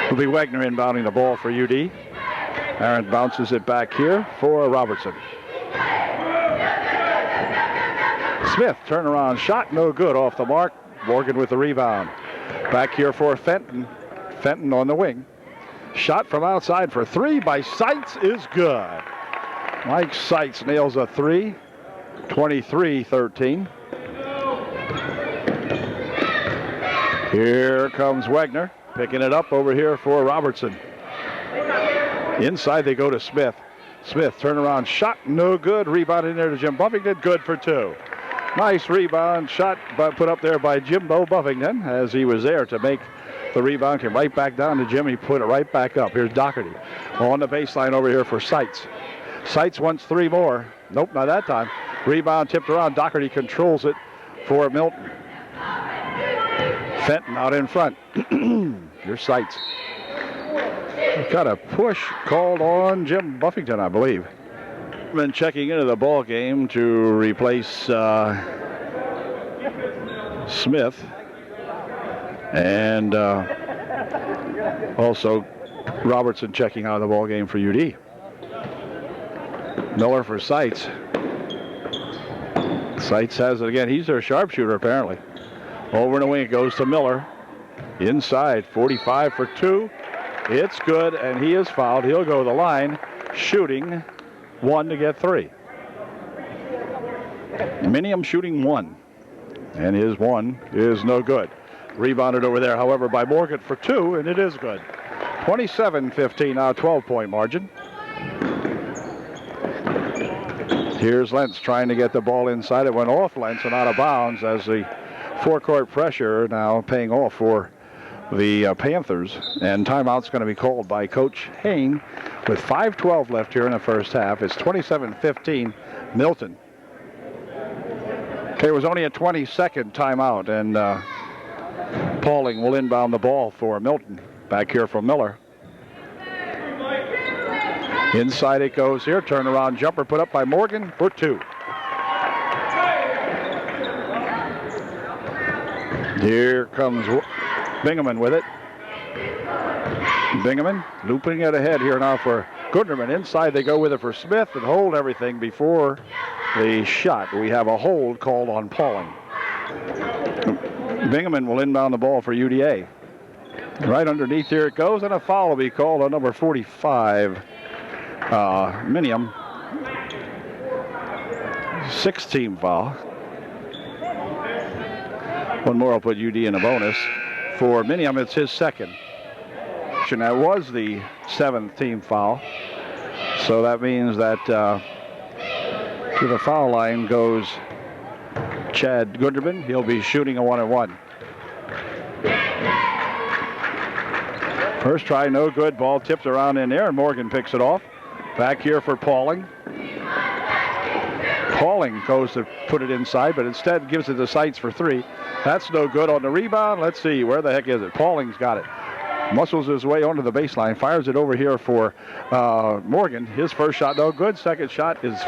It'll be Wegner inbounding the ball for UD. Aaron bounces it back here for Robertson. Smith, turnaround shot, no good, off the mark. Morgan with the rebound. Back here for Fenton. Fenton on the wing. Shot from outside for 3 by Seitz is good. Mike Seitz nails a 3. 23-13. Here comes Wegner. Picking it up over here for Robertson. Inside they go to Smith. Smith, turnaround shot, no good. Rebound in there to Jim Buffington, good for 2. Nice rebound shot put up there by Jimbo Buffington as he was there to make the rebound. Came right back down to Jim. He put it right back up. Here's Doherty on the baseline over here for Seitz. Seitz wants 3 more. Nope, not that time. Rebound tipped around. Doherty controls it for Milton. Fenton out in front. Here's Seitz. Got a push called on Jim Buffington, I believe. Been checking into the ball game to replace Smith, and also Robertson checking out of the ball game for UD. Miller for Seitz. Seitz has it again. He's their sharpshooter apparently. Over in the wing it goes to Miller. Inside, 45 for 2. It's good, and he is fouled. He'll go to the line, shooting 1 to get 3. Minium shooting 1, and his 1 is no good. Rebounded over there, however, by Morgan for 2, and it is good. 27-15 now, 12-point margin. Here's Lentz trying to get the ball inside. It went off Lentz and out of bounds as the forecourt pressure now paying off for the Panthers, and timeout's going to be called by Coach Hain with 5:12 left here in the first half. It's 27-15 Milton. Okay, it was only a 20-second timeout, and Pauling will inbound the ball for Milton. Back here from Miller. Inside it goes here. Turnaround jumper put up by Morgan for 2. Here comes Bingaman with it. Bingaman looping it ahead here now for Gunderman. Inside they go with it for Smith and hold everything before the shot. We have a hold called on Pauling. Bingaman will inbound the ball for UDA. Right underneath here it goes, and a foul will be called on number 45, Minium. 6-team foul. One more will put UD in a bonus. For Minium, it's his second. And that was the 7th team foul. So that means that to the foul line goes Chad Gunderman. He'll be shooting a 1-and-1. First try, no good. Ball tipped around in there, and Morgan picks it off. Back here for Pauling. Pauling goes to put it inside, but instead gives it to Seitz for 3. That's no good on the rebound. Let's see, where the heck is it? Pauling's got it. Muscles his way onto the baseline, fires it over here for Morgan. His first shot, no good. Second shot is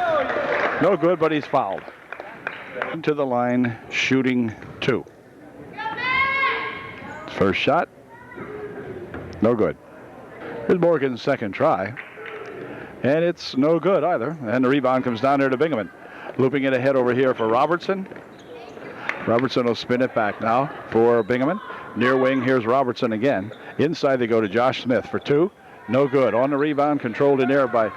no good, but he's fouled. To the line, shooting 2. First shot, no good. Here's Morgan's second try, and it's no good either. And the rebound comes down there to Bingaman. Looping it ahead over here for Robertson. Robertson will spin it back now for Bingaman. Near wing, here's Robertson again. Inside they go to Josh Smith for 2. No good. On the rebound, controlled in there by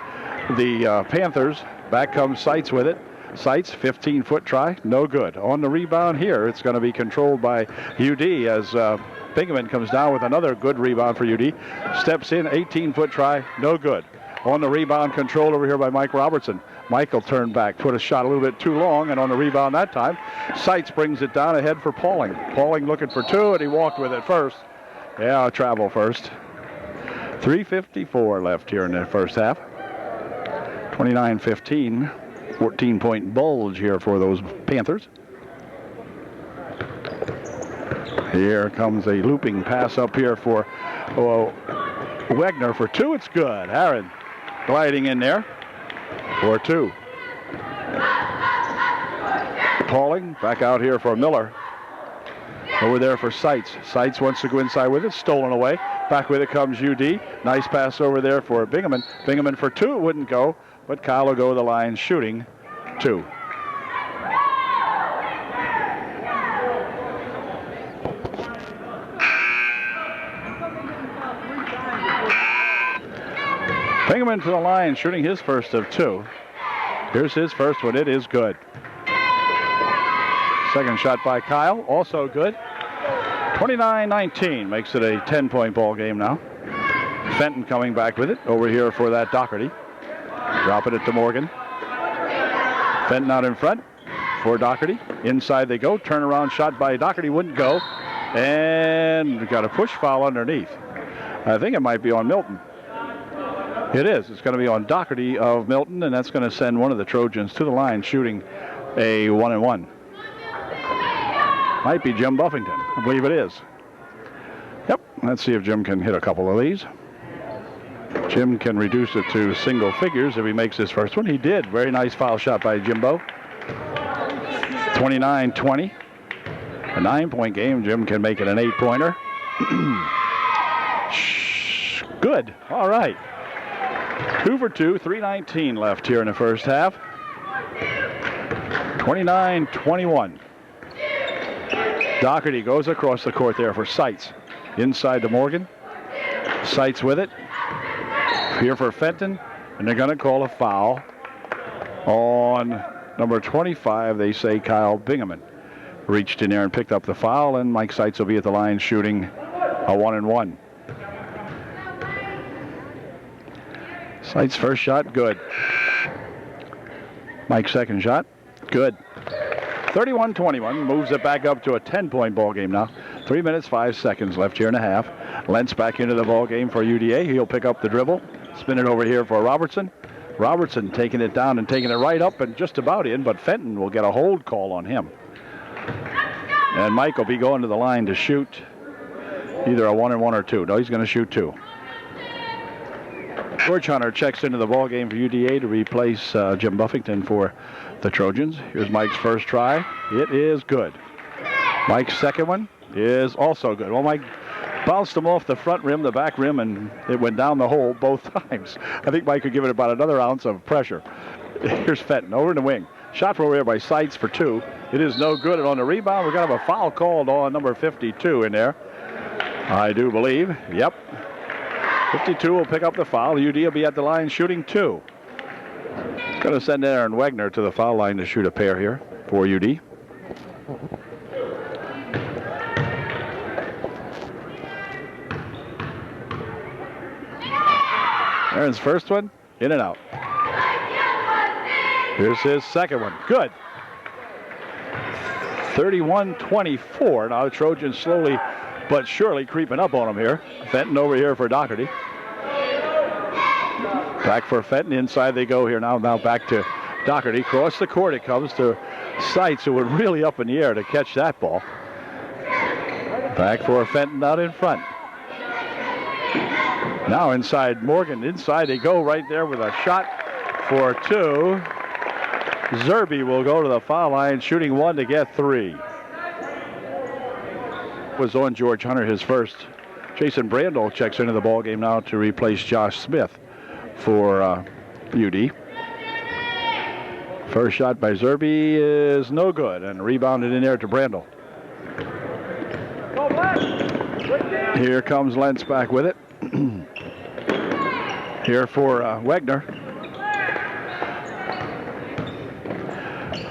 the Panthers. Back comes Seitz with it. Seitz, 15-foot try, no good. On the rebound here, it's going to be controlled by UD as Bingaman comes down with another good rebound for UD. Steps in, 18-foot try, no good. On the rebound, controlled over here by Mike Robertson. Mike will turn back, put a shot a little bit too long, and on the rebound that time, Seitz brings it down ahead for Pauling. Pauling looking for 2, and he walked with it first. Yeah, travel first. 3:54 left here in the first half. 29-15, 14-point bulge here for those Panthers. Here comes a looping pass up here for Wegner for 2. It's good. Aaron gliding in there for 2. Pauling back out here for Miller. Over there for Seitz. Seitz wants to go inside with it. Stolen away. Back with it comes UD. Nice pass over there for Bingaman. Bingaman for 2. It wouldn't go, but Kyle will go to the line shooting 2. Bingaman to the line, shooting his first of 2. Here's his first one. It is good. Second shot by Kyle, also good. 29-19 makes it a 10-point ball game now. Fenton coming back with it over here for that Doherty. Dropping it to Morgan. Fenton out in front for Doherty. Inside they go. Turnaround shot by Doherty wouldn't go. And got a push foul underneath. I think it might be on Milton. It is. It's going to be on Doherty of Milton, and that's going to send one of the Trojans to the line shooting a 1-and-1. Might be Jim Buffington. I believe it is. Yep. Let's see if Jim can hit a couple of these. Jim can reduce it to single figures if he makes his first one. He did. Very nice foul shot by Jimbo. 29-20. A 9-point game. Jim can make it an 8-pointer. Good. All right. 2 for 2. 3:19 left here in the first half. 29-21. Doherty goes across the court there for Seitz. Inside to Morgan. Seitz with it. Here for Fenton. And they're going to call a foul on number 25. They say Kyle Bingaman reached in there and picked up the foul. And Mike Seitz will be at the line shooting a 1-and-1. Seitz first shot, good. Mike's second shot, good. 31-21, moves it back up to a 10-point ball game now. 3 minutes, 5 seconds left here in a half. Lentz back into the ball game for UDA. He'll pick up the dribble, spin it over here for Robertson. Robertson taking it down and taking it right up and just about in, but Fenton will get a hold call on him. And Mike will be going to the line to shoot either a 1-and-1 or 2. No, he's going to shoot 2. George Hunter checks into the ball game for UDA to replace Jim Buffington for the Trojans. Here's Mike's first try. It is good. Mike's second one is also good. Well, Mike bounced him off the front rim, the back rim, and it went down the hole both times. I think Mike could give it about another ounce of pressure. Here's Fenton over in the wing. Shot from over here by Seitz for 2. It is no good. And on the rebound, we're going to have a foul called on number 52 in there. I do believe. Yep. 52 will pick up the foul. UD will be at the line shooting 2. Going to send Aaron Wegner to the foul line to shoot a pair here for UD. Aaron's first one, in and out. Here's his second one. Good. 31-24. Now the Trojans slowly but surely creeping up on him here. Fenton over here for Doherty. Back for Fenton. Inside they go here now. Now back to Doherty. Across the court it comes to Seitz, who were really up in the air to catch that ball. Back for Fenton out in front. Now inside Morgan. Inside they go right there with a shot for two. Zerbe will go to the foul line, shooting one to get three. Was on George Hunter, his first. Jason Brandel checks into the ball game now to replace Josh Smith for UD. First shot by Zerbe is no good, and rebounded in there to Brandel. Here comes Lentz back with it. Here for Wegner.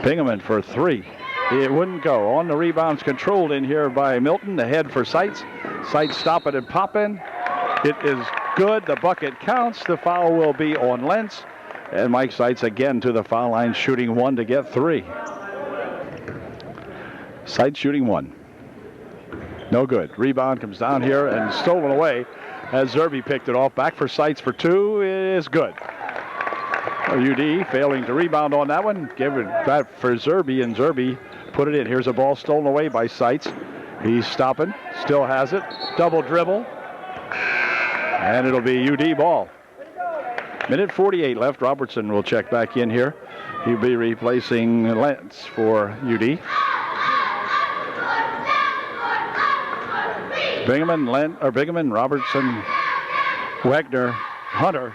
Bingaman for three. It wouldn't go. On the rebounds, controlled in here by Milton. The head for Seitz. Seitz stopping and popping. It is good. The bucket counts. The foul will be on Lentz. And Mike Seitz again to the foul line, shooting one to get three. Seitz shooting one. No good. Rebound comes down here and stolen away as Zerbe picked it off. Back for Seitz for two is good. UD failing to rebound on that one. Give it back for Zerbe, and Zerbe put it in. Here's a ball stolen away by Seitz. He's stopping. Still has it. Double dribble. And it'll be UD ball. Minute 48 left. Robertson will check back in here. He'll be replacing Lentz for UD. Bingaman, Robertson, Wegner, Hunter,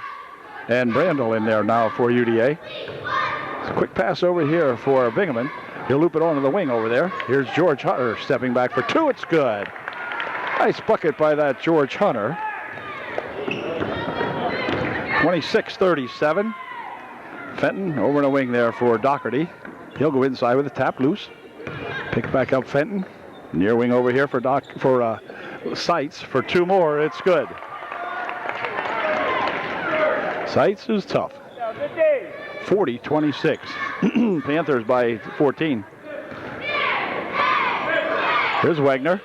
and Brandel in there now for UDA. It's a quick pass over here for Bingaman. He'll loop it onto the wing over there. Here's George Hunter stepping back for two. It's good. Nice bucket by that George Hunter. 26-37. Fenton over the wing there for Doherty. He'll go inside with a tap loose. Pick back up Fenton. Near wing over here for Seitz for two more. It's good. Seitz is tough. 40-26. Panthers by 14. Here's Wegner.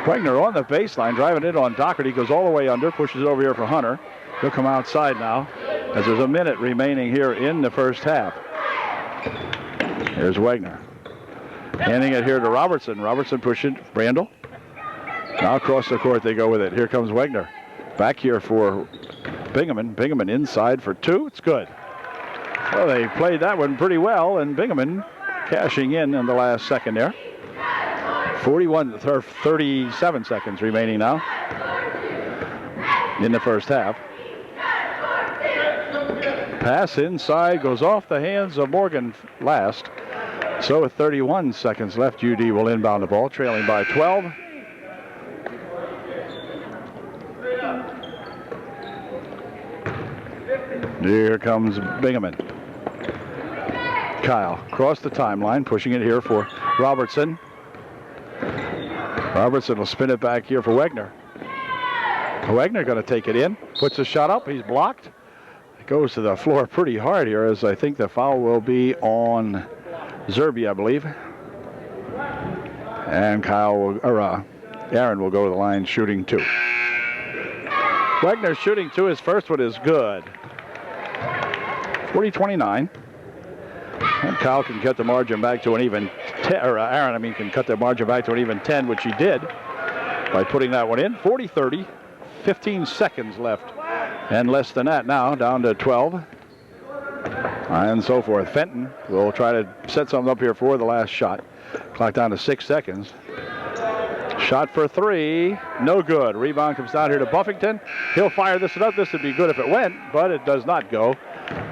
Wegner on the baseline, driving it on Doherty. Goes all the way under, pushes over here for Hunter. He'll come outside now as there's a minute remaining here in the first half. Here's Wegner. Handing it here to Robertson. Robertson pushing Brandel. Now across the court they go with it. Here comes Wegner. Back here for Bingaman. Bingaman inside for two. It's good. Well, they played that one pretty well, and Bingaman cashing in the last second there. 37 seconds remaining now in the first half. Pass inside goes off the hands of Morgan last. So with 31 seconds left, UD will inbound the ball, trailing by 12. Here comes Bingaman. Kyle across the timeline, pushing it here for Robertson. Robertson will spin it back here for Wegner. Wegner going to take it in, puts a shot up, he's blocked. It goes to the floor pretty hard here, as I think the foul will be on Zerbe, I believe. And Aaron will go to the line shooting two. Wegner shooting two. His first one is good. 40-29. And Kyle can cut the margin back to an even 10, Aaron, can cut the margin back to an even 10, which he did by putting that one in. 40-30, 15 seconds left. And less than that now, down to 12. And so forth. Fenton will try to set something up here for the last shot. Clock down to 6 seconds. Shot for three, no good. Rebound comes down here to Buffington. He'll fire this one up. This would be good if it went, but it does not go.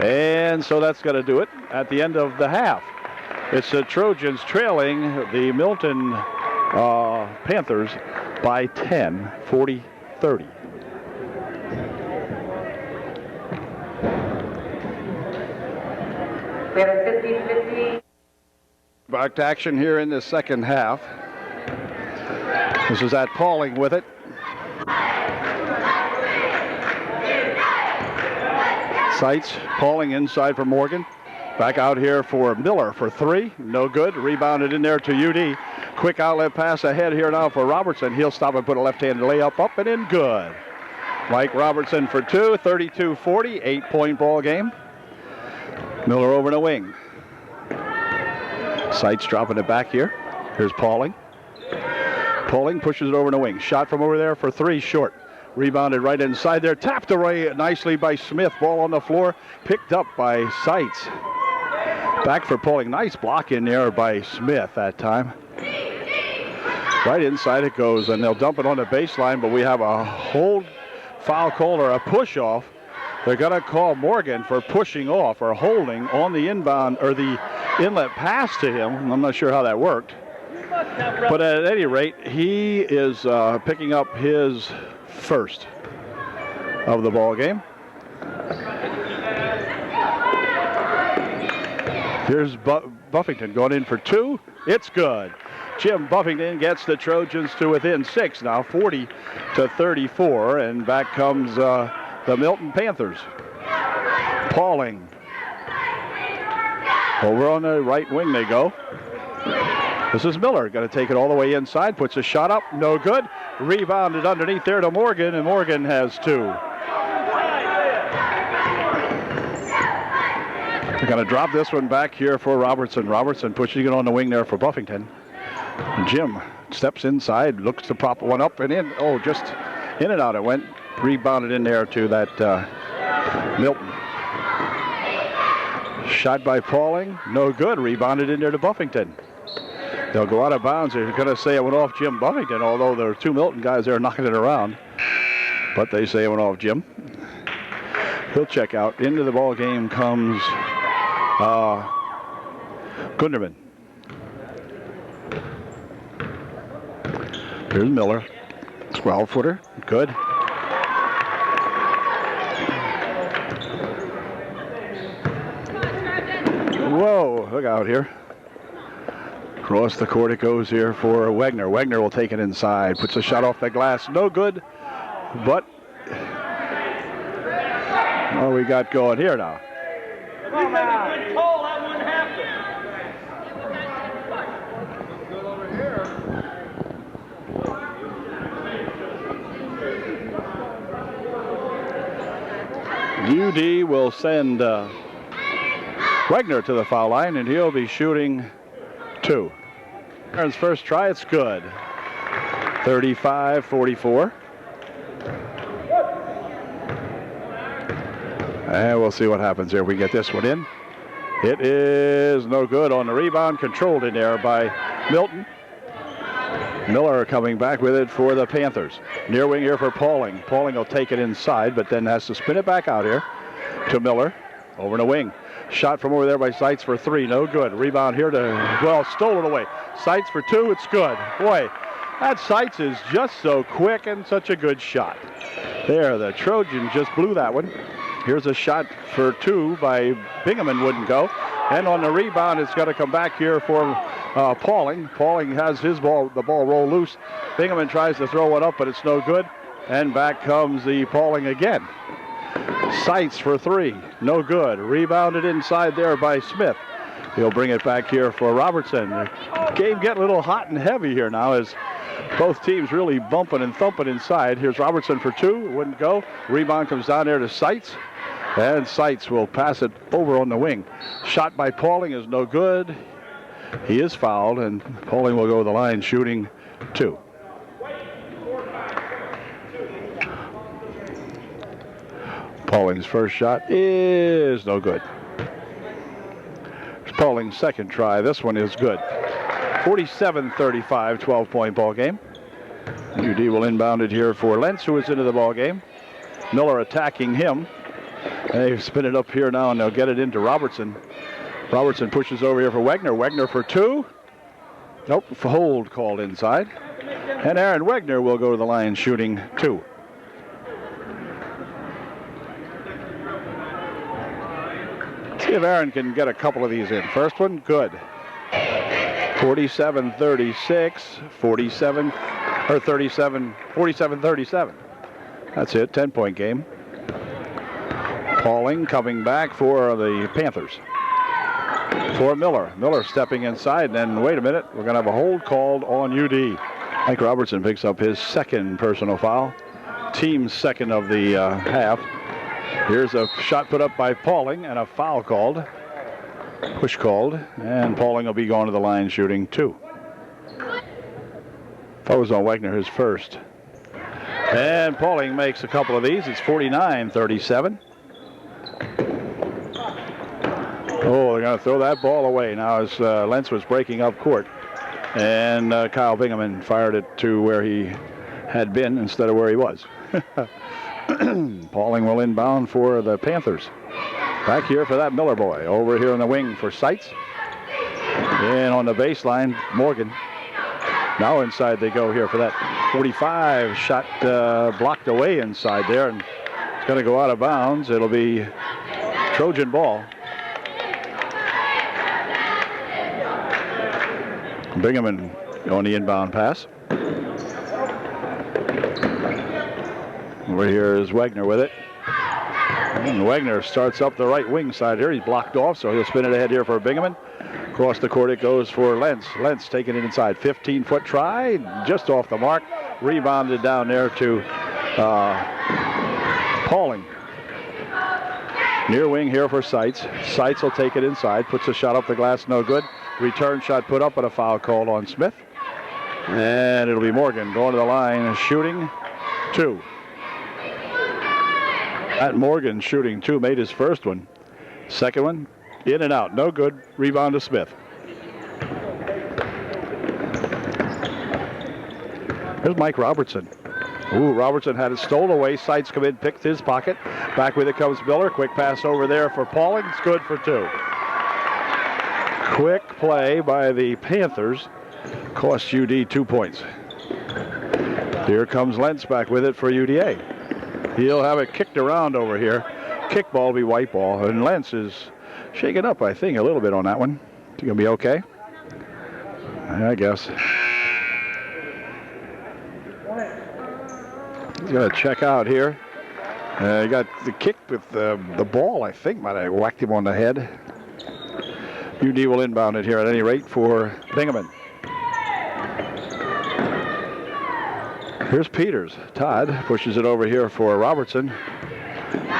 And so that's going to do it at the end of the half. It's the Trojans trailing the Milton Panthers by 10, 40-30. We have a 50-50. Back to action here in the second half. This is at Pauling with it. Seitz, Pauling inside for Morgan. Back out here for Miller for three. No good. Rebounded in there to UD. quick outlet pass ahead here now for Robertson. He'll stop and put a left-handed layup up and in good. Mike Robertson for two, 32-40, 8-point ball game. Miller over in the wing. Seitz dropping it back here. Here's Pauling. Pauling pushes it over in the wing. Shot from over there for three, short. Rebounded right inside there. Tapped away nicely by Smith. Ball on the floor. Picked up by Seitz. Back for Pauling. Nice block in there by Smith that time. Right inside it goes, and they'll dump it on the baseline, but we have a hold foul call or a push off. They're going to call Morgan for pushing off or holding on the inbound or the inlet pass to him. I'm not sure how that worked. But at any rate, he is picking up his first of the ball game. Here's Buffington going in for two. It's good. Jim Buffington gets the Trojans to within 6 now, 40-34, and back comes the Milton Panthers. Pauling. Over on the right wing they go. This is Miller, going to take it all the way inside, puts a shot up, no good. Rebounded underneath there to Morgan, and Morgan has two. They're going to drop this one back here for Robertson. Robertson pushing it on the wing there for Buffington. Jim steps inside, looks to prop one up and in. Oh, just in and out it went. Rebounded in there to that Milton. Shot by Pauling, no good. Rebounded in there to Buffington. They'll go out of bounds. They're going to say it went off Jim Buffington, although there are two Milton guys there knocking it around. But they say it went off Jim. He'll check out. Into the ball game comes Gunderman. Here's Miller. 12-footer. Good. Whoa, look out here. Across the court it goes here for Wagner. Wagner will take it inside. Puts a shot off the glass. No good. But what we got going here now? If you make a good call, that wouldn't happen. Good over UD here. will send Wagner to the foul line, and he'll be shooting two. Aaron's first try, it's good. 35-44. And we'll see what happens here. We get this one in. It is no good on the rebound. Controlled in there by Milton. Miller coming back with it for the Panthers. Near wing here for Pauling. Pauling will take it inside, but then has to spin it back out here to Miller. Over in the wing. Shot from over there by Seitz for three. No good. Rebound here to, well, stolen away. Seitz for two. It's good. Boy, that Seitz is just so quick and such a good shot. There, the Trojan just blew that one. Here's a shot for two by Bingaman, wouldn't go. And on the rebound, it's going to come back here for Pauling. Pauling has his ball, the ball roll loose. Bingaman tries to throw it up, but it's no good. And back comes the Pauling again. Seitz for three. No good. Rebounded inside there by Smith. He'll bring it back here for Robertson. The game getting a little hot and heavy here now as both teams really bumping and thumping inside. Here's Robertson for two. Wouldn't go. Rebound comes down there to Seitz. And Seitz will pass it over on the wing. Shot by Pauling is no good. He is fouled, and Pauling will go to the line shooting two. Pauling's first shot is no good. It's Pauling's second try. This one is good. 47-35, 12-point ball game. UD will inbound it here for Lentz, who is into the ball game. Miller attacking him. They spin it up here now, and they'll get it into Robertson. Robertson pushes over here for Wagner. Wagner for two. Nope, hold called inside. And Aaron Wagner will go to the line shooting two. See if Aaron can get a couple of these in. First one, good. 47-36, 47-37. That's it, 10-point game. Pauling coming back for the Panthers. for Miller. Miller stepping inside, and then wait a minute, we're going to have a hold called on UD. Mike Robertson picks up his second personal foul, team's second of the half. Here's a shot put up by Pauling and a foul called, push called, and Pauling will be going to the line shooting 2. Foul was on Wagner, his first. And Pauling makes a couple of these. It's 49-37. Oh, they're going to throw that ball away now as Lentz was breaking up court. And Kyle Bingaman fired it to where he had been instead of where he was. Pauling will inbound for the Panthers. Back here for that Miller boy. Over here on the wing for Seitz. And on the baseline, Morgan. Now inside they go here for that 45 shot blocked away inside there. And it's going to go out of bounds. It'll be Trojan ball. Bingaman on the inbound pass. Over here is Wagner with it. And Wagner starts up the right wing side here. He's blocked off, so he'll spin it ahead here for Bingaman. Across the court it goes for Lentz. Lentz taking it inside. 15-foot try, just off the mark. Rebounded down there to Pauling. Near wing here for Seitz. Seitz will take it inside. Puts a shot up the glass, no good. Return shot put up, but a foul called on Smith. And it'll be Morgan going to the line, shooting 2. At Morgan shooting 2, made his first one. Second one, in and out, no good. Rebound to Smith. There's Mike Robertson. Ooh, Robertson had it stolen away. Seitz come in, picked his pocket. Back with it comes Miller. Quick pass over there for Pauling. It's good for 2. Quick play by the Panthers. Cost UD 2 points. Here comes Lentz back with it for UDA. He'll have it kicked around over here. Kick ball will be white ball. And Lentz is shaken up, I think, a little bit on that one. Is he going to be okay? I guess. He's going to check out here. He got the kick with the ball, I think, might have whacked him on the head. UD will inbound it here at any rate for Bingaman. Here's Peters. Todd pushes it over here for Robertson.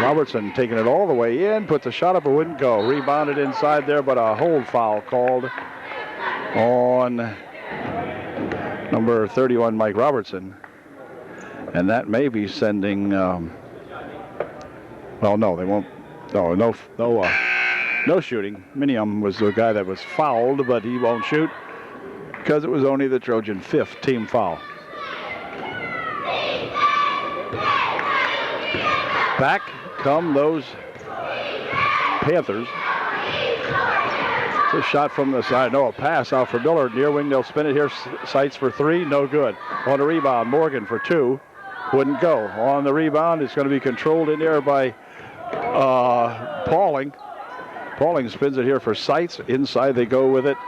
Robertson taking it all the way in, puts a shot up, it wouldn't go. Rebounded inside there, but a hold foul called on number 31, Mike Robertson. And that may be sending, well, no, they won't, no shooting. Minium was the guy that was fouled, but he won't shoot because it was only the Trojan 5th team foul. Back come those Panthers. It's a shot from the side. No, a pass out for Miller. Near wing, they'll spin it here. Seitz for 3, no good. On the rebound, Morgan for 2. Wouldn't go. On the rebound, it's going to be controlled in there by Pauling. Pauling spins it here for Seitz. Inside they go with it.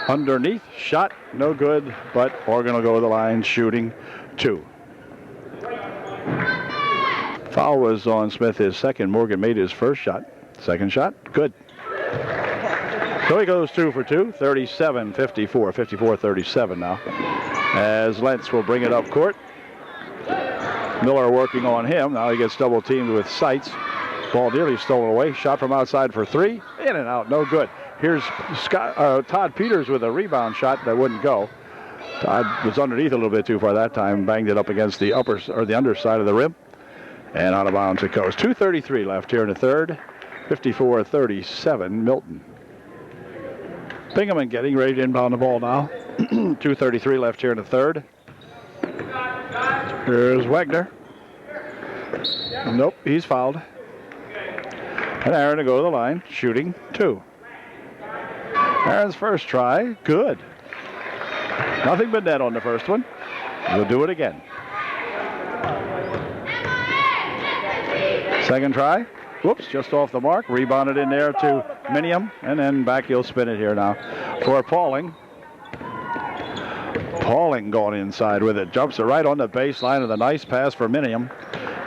Underneath, shot, no good, but Morgan will go to the line shooting 2. Foul was on Smith, his second. Morgan made his first shot. Second shot, good. So he goes 2 for 2, 37-54, 54-37 now. As Lentz will bring it up court. Miller working on him. Now he gets double teamed with Seitz. Ball nearly stolen away. Shot from outside for 3. In and out, no good. Here's Todd Peters with a rebound shot that wouldn't go. Todd was underneath a little bit too far that time. Banged it up against the the underside of the rim. And out of bounds it goes. 2:33 left here in the third. 54-37 Milton. Bingaman getting ready to inbound the ball now. 2:33 left here in the third. Here's Wagner. Nope, he's fouled. And Aaron to go to the line, shooting 2. Aaron's first try, good. Nothing but net on the first one. He'll do it again. Second try. Whoops, just off the mark. Rebounded in there to Minium. And then back he'll spin it here now for Pauling. Pauling going inside with it. Jumps it right on the baseline of the nice pass for Minium.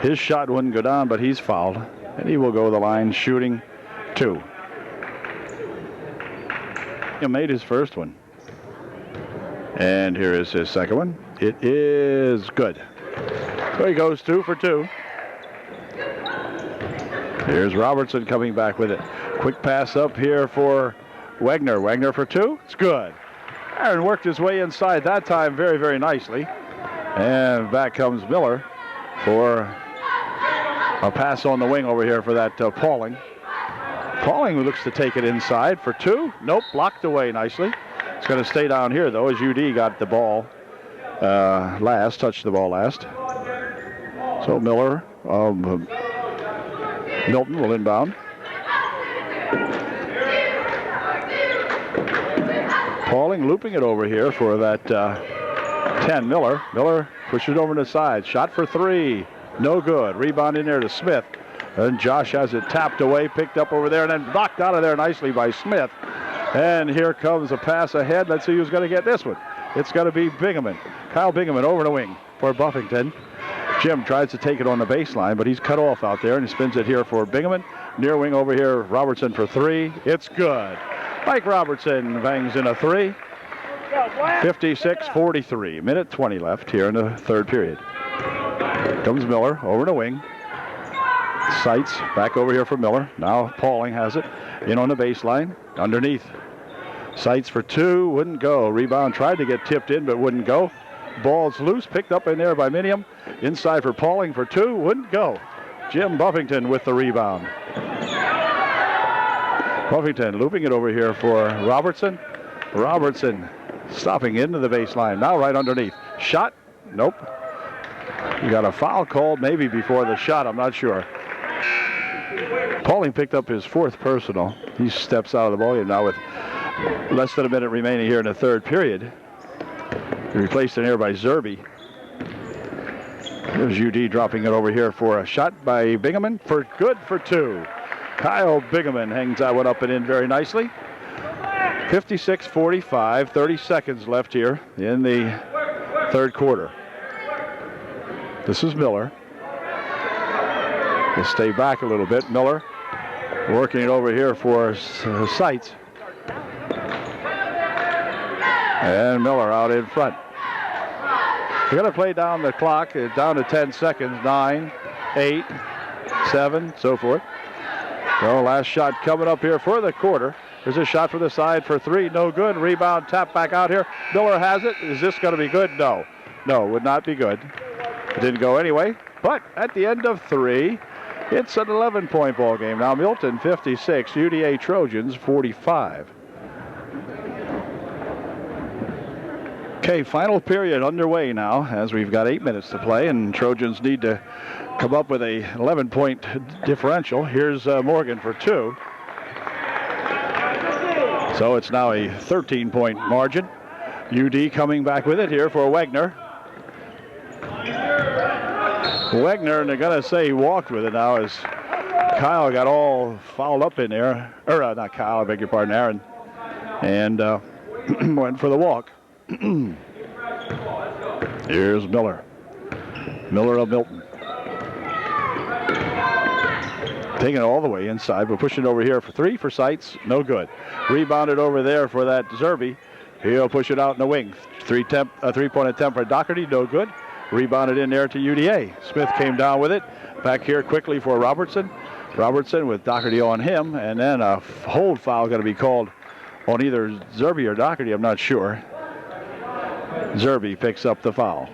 His shot wouldn't go down, but he's fouled. And he will go to the line shooting 2. made his first one. And here is his second one. It is good. So he goes 2 for 2. Here's Robertson coming back with it. Quick pass up here for Wagner. Wagner for 2. It's good. Aaron worked his way inside that time very, very nicely. And back comes Miller for a pass on the wing over here for that Pauling. Pauling looks to take it inside for 2. Nope, blocked away nicely. It's going to stay down here, though, as UD got the ball last, touched the ball last. So Miller, Milton will inbound. Pauling looping it over here for that 10, Miller. Miller pushes it over to the side. Shot for 3. No good. Rebound in there to Smith. And Josh has it tapped away, picked up over there, and then blocked out of there nicely by Smith. And here comes a pass ahead. Let's see who's going to get this one. It's going to be Bingaman. Kyle Bingaman over the wing for Buffington. Jim tries to take it on the baseline, but he's cut off out there, and he spins it here for Bingaman. Near wing over here, Robertson for 3. It's good. Mike Robertson bangs in a 3. 56-43. Minute 20 left here in the third period. Comes Miller over the wing. Sights back over here for Miller. Now Pauling has it in on the baseline. Underneath. Sights for 2. Wouldn't go. Rebound tried to get tipped in, but wouldn't go. Ball's loose. Picked up in there by Minium. Inside for Pauling for 2. Wouldn't go. Jim Buffington with the rebound. Buffington looping it over here for Robertson. Robertson stopping into the baseline. Now right underneath. Shot. Nope. You got a foul called maybe before the shot. I'm not sure. Pauling picked up his 4th personal. He steps out of the ballgame now with less than a minute remaining here in the third period. Replaced in here by Zerby. There's UD dropping it over here for a shot by Bingaman for good for 2. Kyle Bingaman hangs that one up and in very nicely. 56-45, 30 seconds left here in the third quarter. This is Miller. We'll stay back a little bit. Miller working it over here for Sights. And Miller out in front. We're going to play down the clock, down to 10 seconds. 9, 8, 7, so forth. So last shot coming up here for the quarter. There's a shot from the side for 3. No good. Rebound, tap back out here. Miller has it. Is this going to be good? No. No, would not be good. It didn't go anyway. But at the end of 3, it's an 11-point ball game. Now Milton 56, UDA Trojans 45. Okay, final period underway now as we've got 8 minutes to play, and Trojans need to come up with a 11-point differential. Here's Morgan for 2. So it's now a 13-point margin. UD coming back with it here for Wagner. Wagner, and they're going to say he walked with it now as Kyle got all fouled up in there. Or not Kyle, I beg your pardon, Aaron. And went for the walk. Here's Miller. Miller of Milton. Taking it all the way inside, but pushing it over here for 3 for Sights. No good. Rebounded over there for that Zerby. He'll push it out in the wing. 3-point attempt for Doherty. No good. Rebounded in there to UDA. Smith came down with it. Back here quickly for Robertson. Robertson with Doherty on him. And then a hold foul going to be called on either Zerby or Doherty. I'm not sure. Zerby picks up the foul.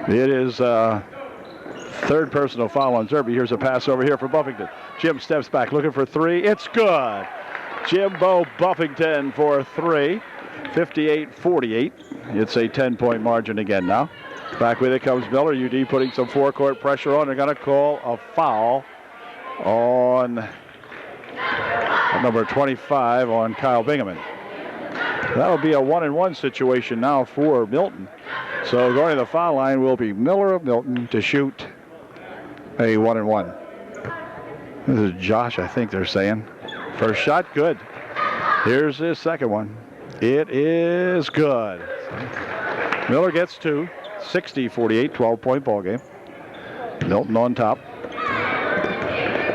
It is third personal foul on Zerby. Here's a pass over here for Buffington. Jim steps back looking for 3. It's good. Jimbo Buffington for 3. 58-48. It's a 10-point margin again now. Back with it comes Miller. UD putting some forecourt pressure on. They're going to call a foul on number 25 on Kyle Bingaman. That'll be a 1-and-1 situation now for Milton. So going to the foul line will be Miller of Milton to shoot a 1-and-1. This is Josh, I think they're saying. First shot, good. Here's his second one. It is good. Miller gets 2. 60-48, 12-point ball game. Milton on top.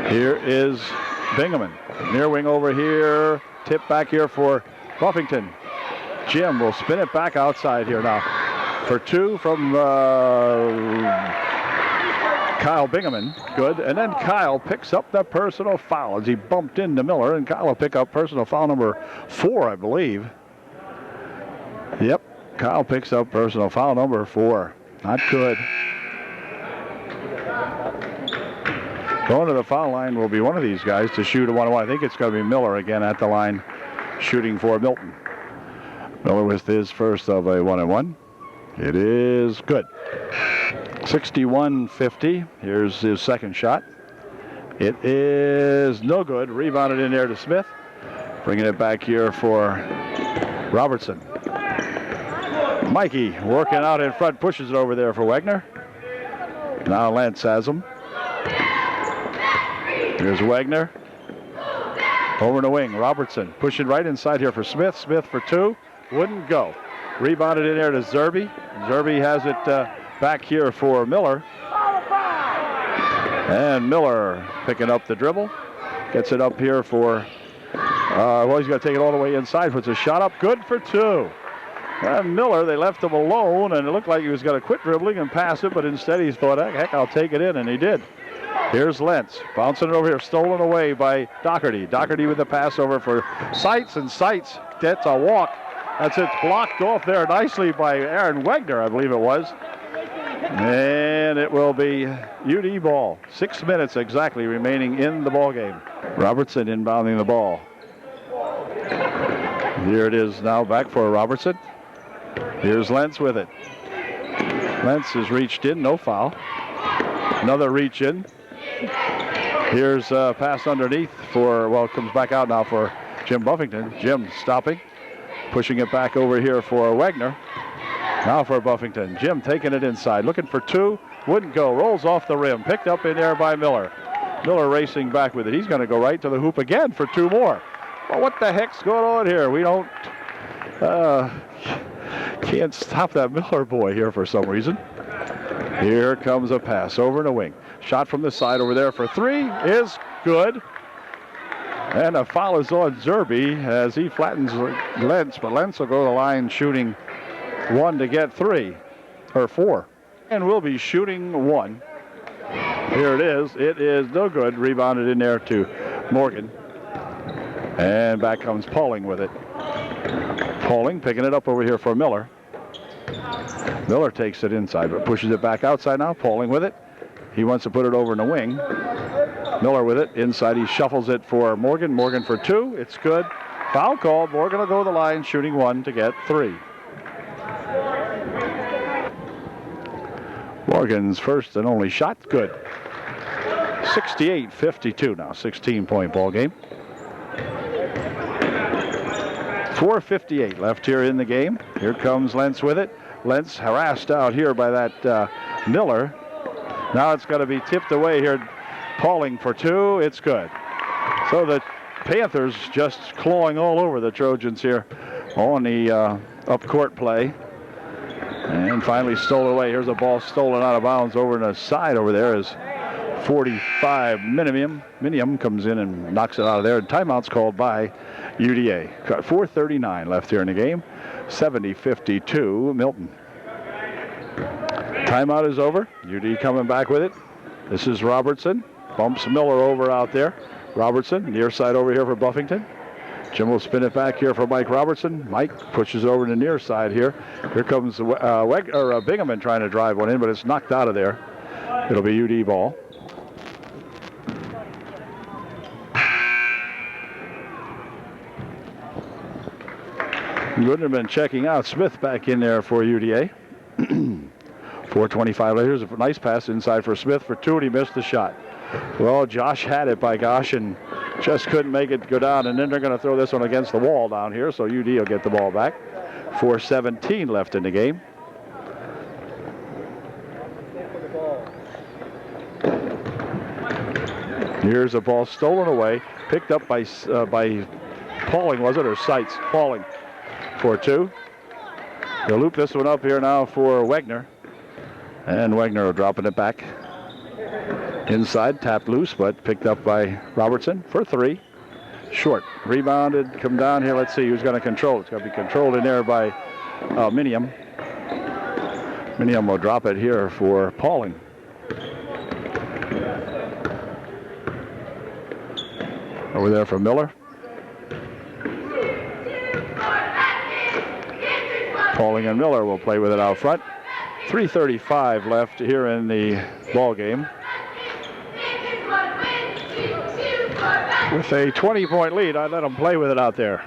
Here is Bingaman. Near wing over here. Tip back here for Buffington. Jim will spin it back outside here now. For two from Kyle Bingaman. Good. And then Kyle picks up the personal foul as he bumped into Miller. And Kyle will pick up personal foul number 4, I believe. Yep. Kyle picks up personal foul number 4. Not good. Going to the foul line will be one of these guys to shoot a 1-on-1. I think it's going to be Miller again at the line shooting for Milton. Miller with his first of a 1-on-1. It is good. 61-50. Here's his second shot. It is no good. Rebounded in there to Smith. Bringing it back here for Robertson. Mikey working out in front, pushes it over there for Wagner. Now Lentz has him. Here's Wagner. Over in the wing, Robertson pushing right inside here for Smith. Smith for 2. Wouldn't go. Rebounded in there to Zerbe. Zerbe has it back here for Miller. And Miller picking up the dribble. Gets it up here for, well, he's going to take it all the way inside. Puts a shot up. Good for 2. And Miller, they left him alone, and it looked like he was going to quit dribbling and pass it, but instead he thought, heck, I'll take it in, and he did. Here's Lentz, bouncing it over here, stolen away by Doherty. Doherty with the pass over for Seitz, and Seitz gets a walk. That's it, blocked off there nicely by Aaron Wagner, I believe it was. And it will be UD ball. 6 minutes exactly remaining in the ball game. Robertson inbounding the ball. Here it is now back for Robertson. Here's Lentz with it. Lentz has reached in, no foul. Another reach in. Here's a pass underneath for, well, it comes back out now for Jim Buffington. Jim stopping, pushing it back over here for Wagner. Now for Buffington. Jim taking it inside, looking for 2. Wouldn't go, rolls off the rim. Picked up in there by Miller. Miller racing back with it. He's going to go right to the hoop again for 2 more. Well, what the heck's going on here? We don't, can't stop that Miller boy here for some reason. Here comes a pass over in the wing. Shot from the side over there for 3 is good. And a foul is on Zerbe as he flattens Lentz, but Lentz will go to the line shooting 1 to get 3, or 4. And we'll be shooting 1. Here it is. It is no good. Rebounded in there to Morgan. And back comes Pauling with it. Pauling picking it up over here for Miller. Miller takes it inside, but pushes it back outside now. Pauling with it. He wants to put it over in the wing. Miller with it. Inside, he shuffles it for Morgan. Morgan for 2. It's good. Foul called. Morgan will go to the line, shooting 1 to get 3. Morgan's first and only shot. Good. 68-52 now. 16-point ball game. 4:58 left here in the game. Here comes Lentz with it. Lentz harassed out here by that Miller. Now it's going to be tipped away here. Pauling for 2. It's good. So the Panthers just clawing all over the Trojans here on the up-court play. And finally stole away. Here's a ball stolen out of bounds over in the side over there as 45 Minium comes in and knocks it out of there. And timeout's called by UDA. 4:39 left here in the game. 70-52 Milton. Timeout is over. UD coming back with it. This is Robertson. Bumps Miller over out there. Robertson, near side over here for Buffington. Jim will spin it back here for Mike Robertson. Mike pushes over to the near side here. Here comes Bingaman trying to drive one in, but it's knocked out of there. It'll be UD ball. Wouldn't have been checking out. Smith back in there for UDA. 4:25 later. Here's a nice pass inside for Smith for 2, and he missed the shot. Well, Josh had it, by gosh, and just couldn't make it go down. And then they're going to throw this one against the wall down here, so UD will get the ball back. 4:17 left in the game. Here's a ball stolen away, picked up by Pauling, was it, or Seitz? Pauling for 2. They'll loop this one up here now for Wagner. And Wagner dropping it back. Inside, tapped loose, but picked up by Robertson for 3. short. Rebounded, come down here. Let's see who's going to control it. It's going to be controlled in there by Minium. Minium will drop it here for Pauling. Over there for Miller. Pauling and Miller will play with it out front. 3:35 left here in the ball game. With a 20-point lead, I let them play with it out there.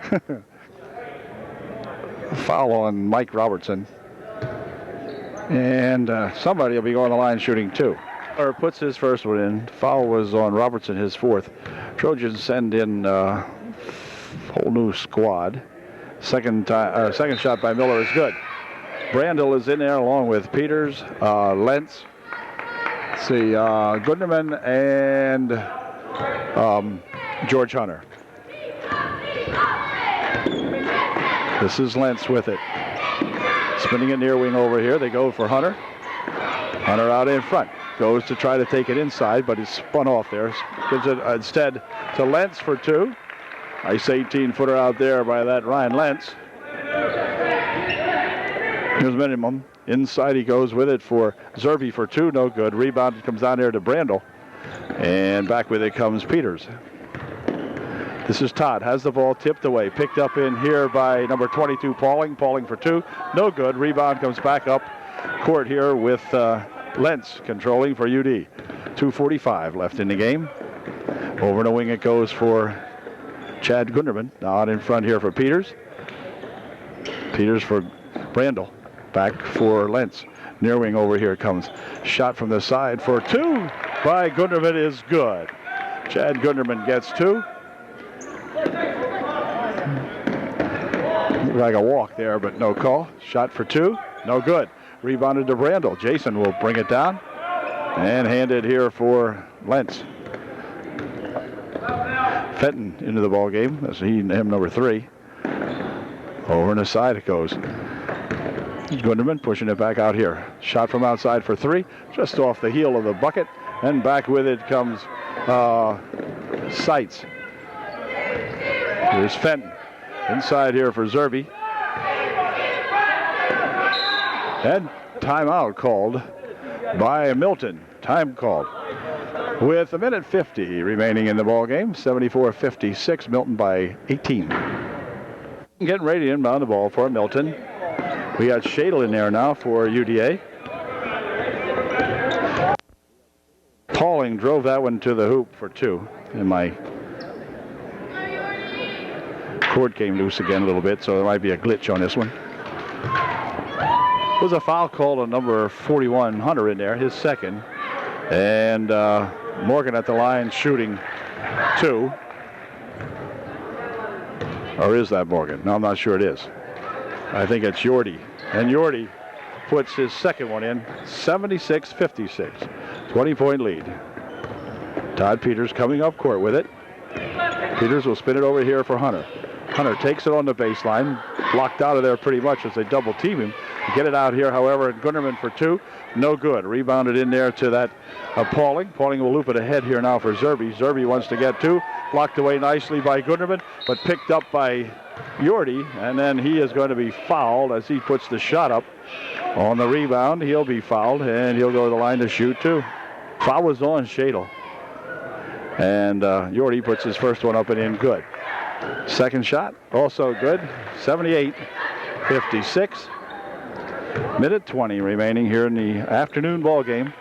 Foul on Mike Robertson. And somebody will be going the line shooting two. Or puts his first one in. Foul was on Robertson, his fourth. Trojans send in a whole new squad. Second shot by Miller is good. Brandel is in there along with Peters, Lentz, let's see, Gunderman, and George Hunter. This is Lentz with it. Spinning it near wing over here. They go for Hunter. Hunter out in front. Goes to try to take it inside, but he's spun off there. Gives it instead to Lentz for two. Nice 18-footer out there by that Ryan Lentz. Here's Minimum. Inside he goes with it for Zerbe for two. No good. Rebound comes down there to Brandel. And back with it comes Peters. This is Todd. Has the ball tipped away. Picked up in here by number 22, Pauling. Pauling for two. No good. Rebound comes back up court here with Lentz controlling for UD. 2:45 left in the game. Over the wing it goes for Chad Gunderman. Out in front here for Peters. Peters for Brandel. Back for Lentz. Near wing over here comes. Shot from the side for two by Gunderman is good. Chad Gunderman gets two. Looked like a walk there, but no call. Shot for two. No good. Rebounded to Brandel. Jason will bring it down. And hand it here for Lentz. Fenton into the ball game. That's him number 3. Over on the side it goes. Gunderman pushing it back out here. Shot from outside for 3. Just off the heel of the bucket. And back with it comes Seitz. Here's Fenton. Inside here for Zerbe. And timeout called by Milton. Time called. With 1:50 remaining in the ball game. 74-56. Milton by 18. Getting ready to inbound the ball for Milton. We got Shadle in there now for UDA. Pauling drove that one to the hoop for 2. And my cord came loose again a little bit, so there might be a glitch on this one. There was a foul called on number 41, Hunter, in there, his second. And Morgan at the line shooting 2. Or is that Morgan? No, I'm not sure it is. I think it's Yordi. And Yordi puts his second one in, 76-56. 20-point lead. Todd Peters coming up court with it. Peters will spin it over here for Hunter. Hunter takes it on the baseline. Blocked out of there pretty much as they double team him. Get it out here, however, and Gunderman for 2. No good. Rebounded in there to that Pauling. Pauling will loop it ahead here now for Zerbe. Zerbe wants to get 2. Blocked away nicely by Gunderman, but picked up by Yordi, and then he is going to be fouled as he puts the shot up. On the rebound, he'll be fouled, and he'll go to the line to shoot 2. Foul was on Shadle. And Yordi puts his first one up and in good. Second shot, also good. 78-56. Minute 20 remaining here in the afternoon ball game.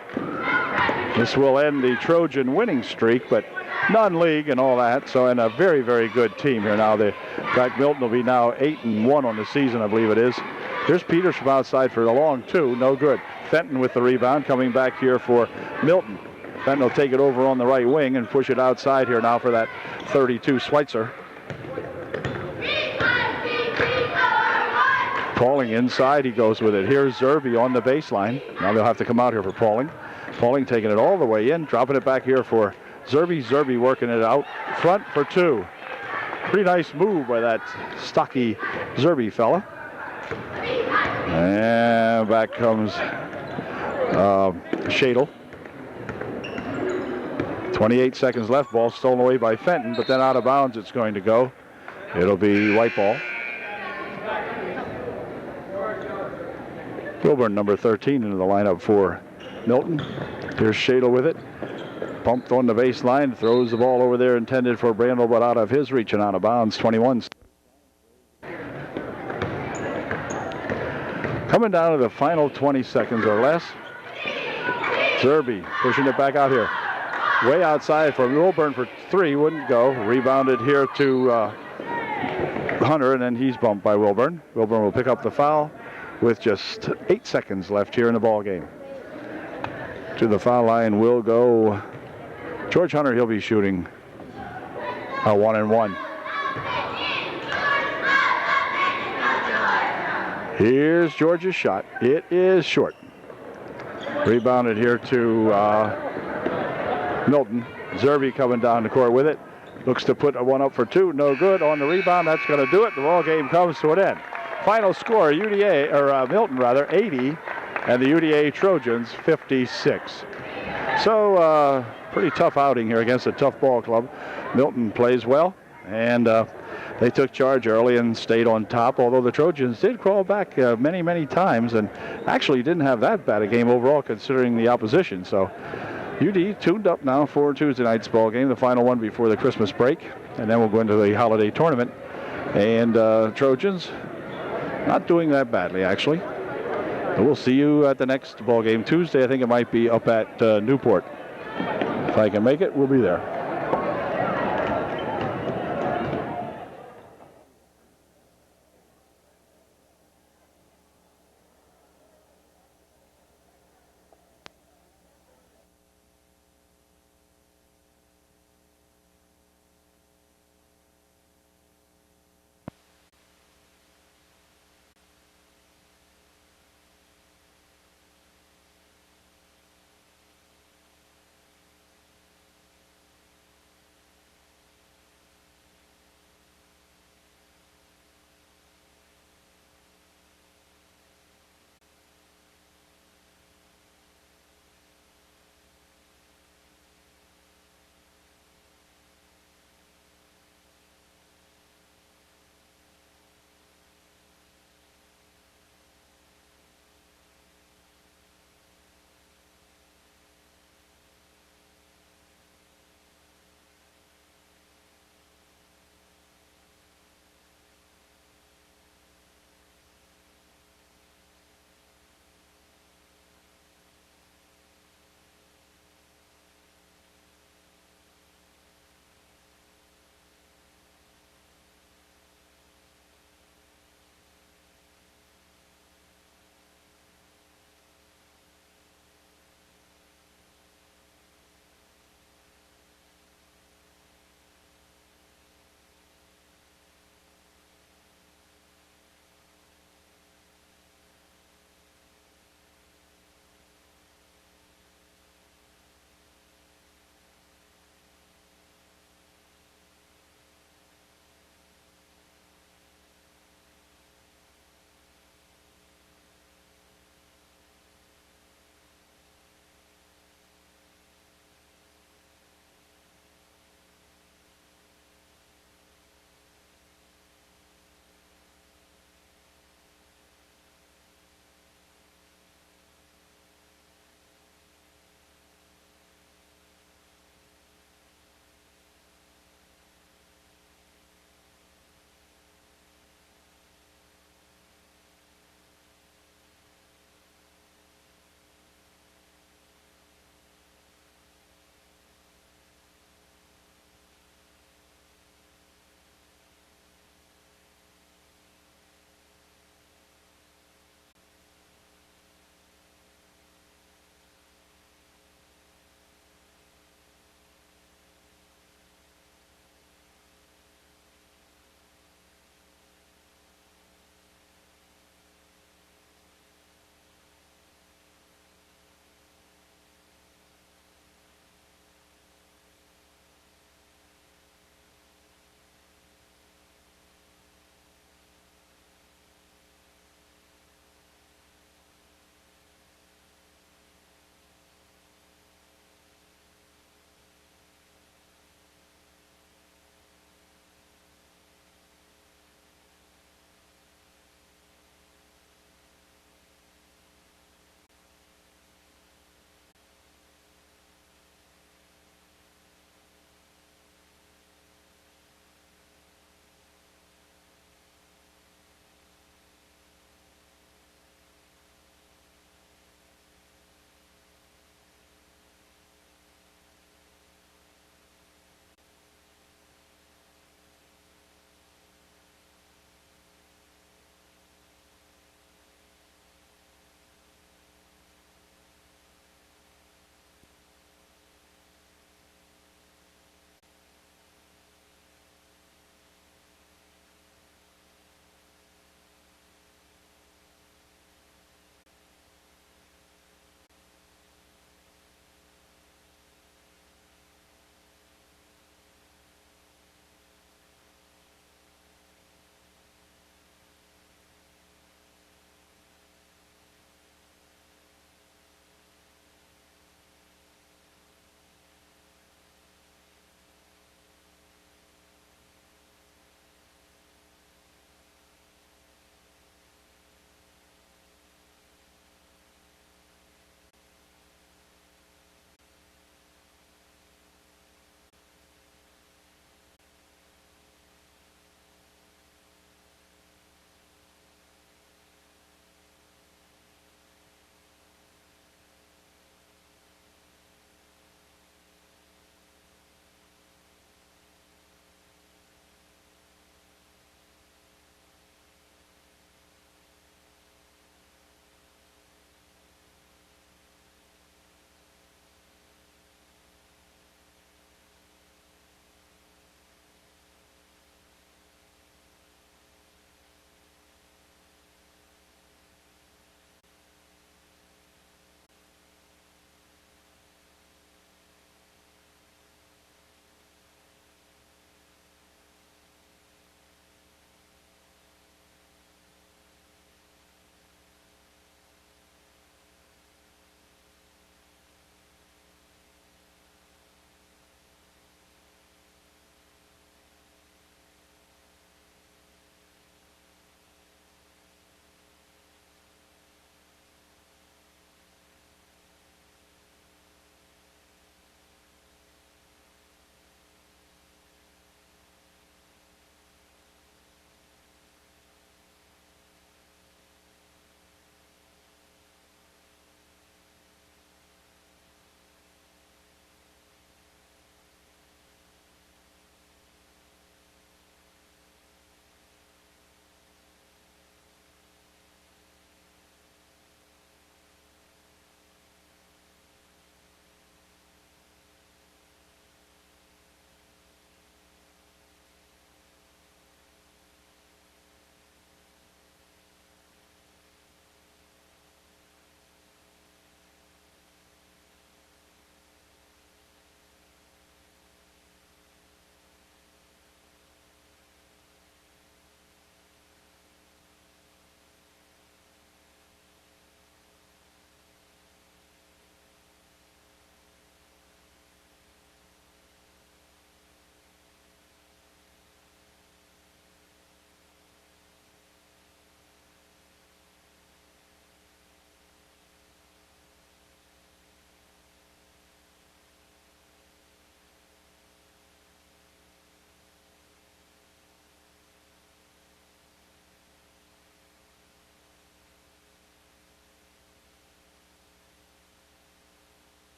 This will end the Trojan winning streak, but non-league and all that, so and a very, very good team here now. In fact, Milton will be now 8-1 on the season, I believe it is. Here's Peters from outside for the long 2, no good. Fenton with the rebound, coming back here for Milton. Fenton will take it over on the right wing and push it outside here now for that 32 Schweitzer. Pauling inside, he goes with it. Here's Zerbe on the baseline. Now they'll have to come out here for Pauling. Pauling taking it all the way in, dropping it back here for Zerbe. Zerbe working it out front for 2. Pretty nice move by that stocky Zerbe fella. And back comes Shadle. 28 seconds left. Ball stolen away by Fenton, but then out of bounds it's going to go. It'll be white ball. Wilburn, number 13, into the lineup for Milton. Here's Shadle with it. Pumped on the baseline. Throws the ball over there intended for Brandel, but out of his reach and out of bounds. 21. Coming down to the final 20 seconds or less. Zerby pushing it back out here. Way outside for Wilburn for 3. Wouldn't go. Rebounded here to Hunter, and then he's bumped by Wilburn. Wilburn will pick up the foul with just 8 seconds left here in the ball game. To the foul line will go George Hunter. He'll be shooting a 1-and-1. Here's George's shot. It is short. Rebounded here to Milton. Zerby coming down the court with it. Looks to put a one up for 2. No good on the rebound. That's going to do it. The ball game comes to an end. Final score, Milton 80, and the UDA Trojans 56. So pretty tough outing here against a tough ball club. Milton plays well, and they took charge early and stayed on top, although the Trojans did crawl back many, many times and actually didn't have that bad a game overall considering the opposition. So UD tuned up now for Tuesday night's ball game, the final one before the Christmas break, and then we'll go into the holiday tournament. And Trojans not doing that badly, actually. We'll see you at the next ball game Tuesday. I think it might be up at Newport. If I can make it, we'll be there.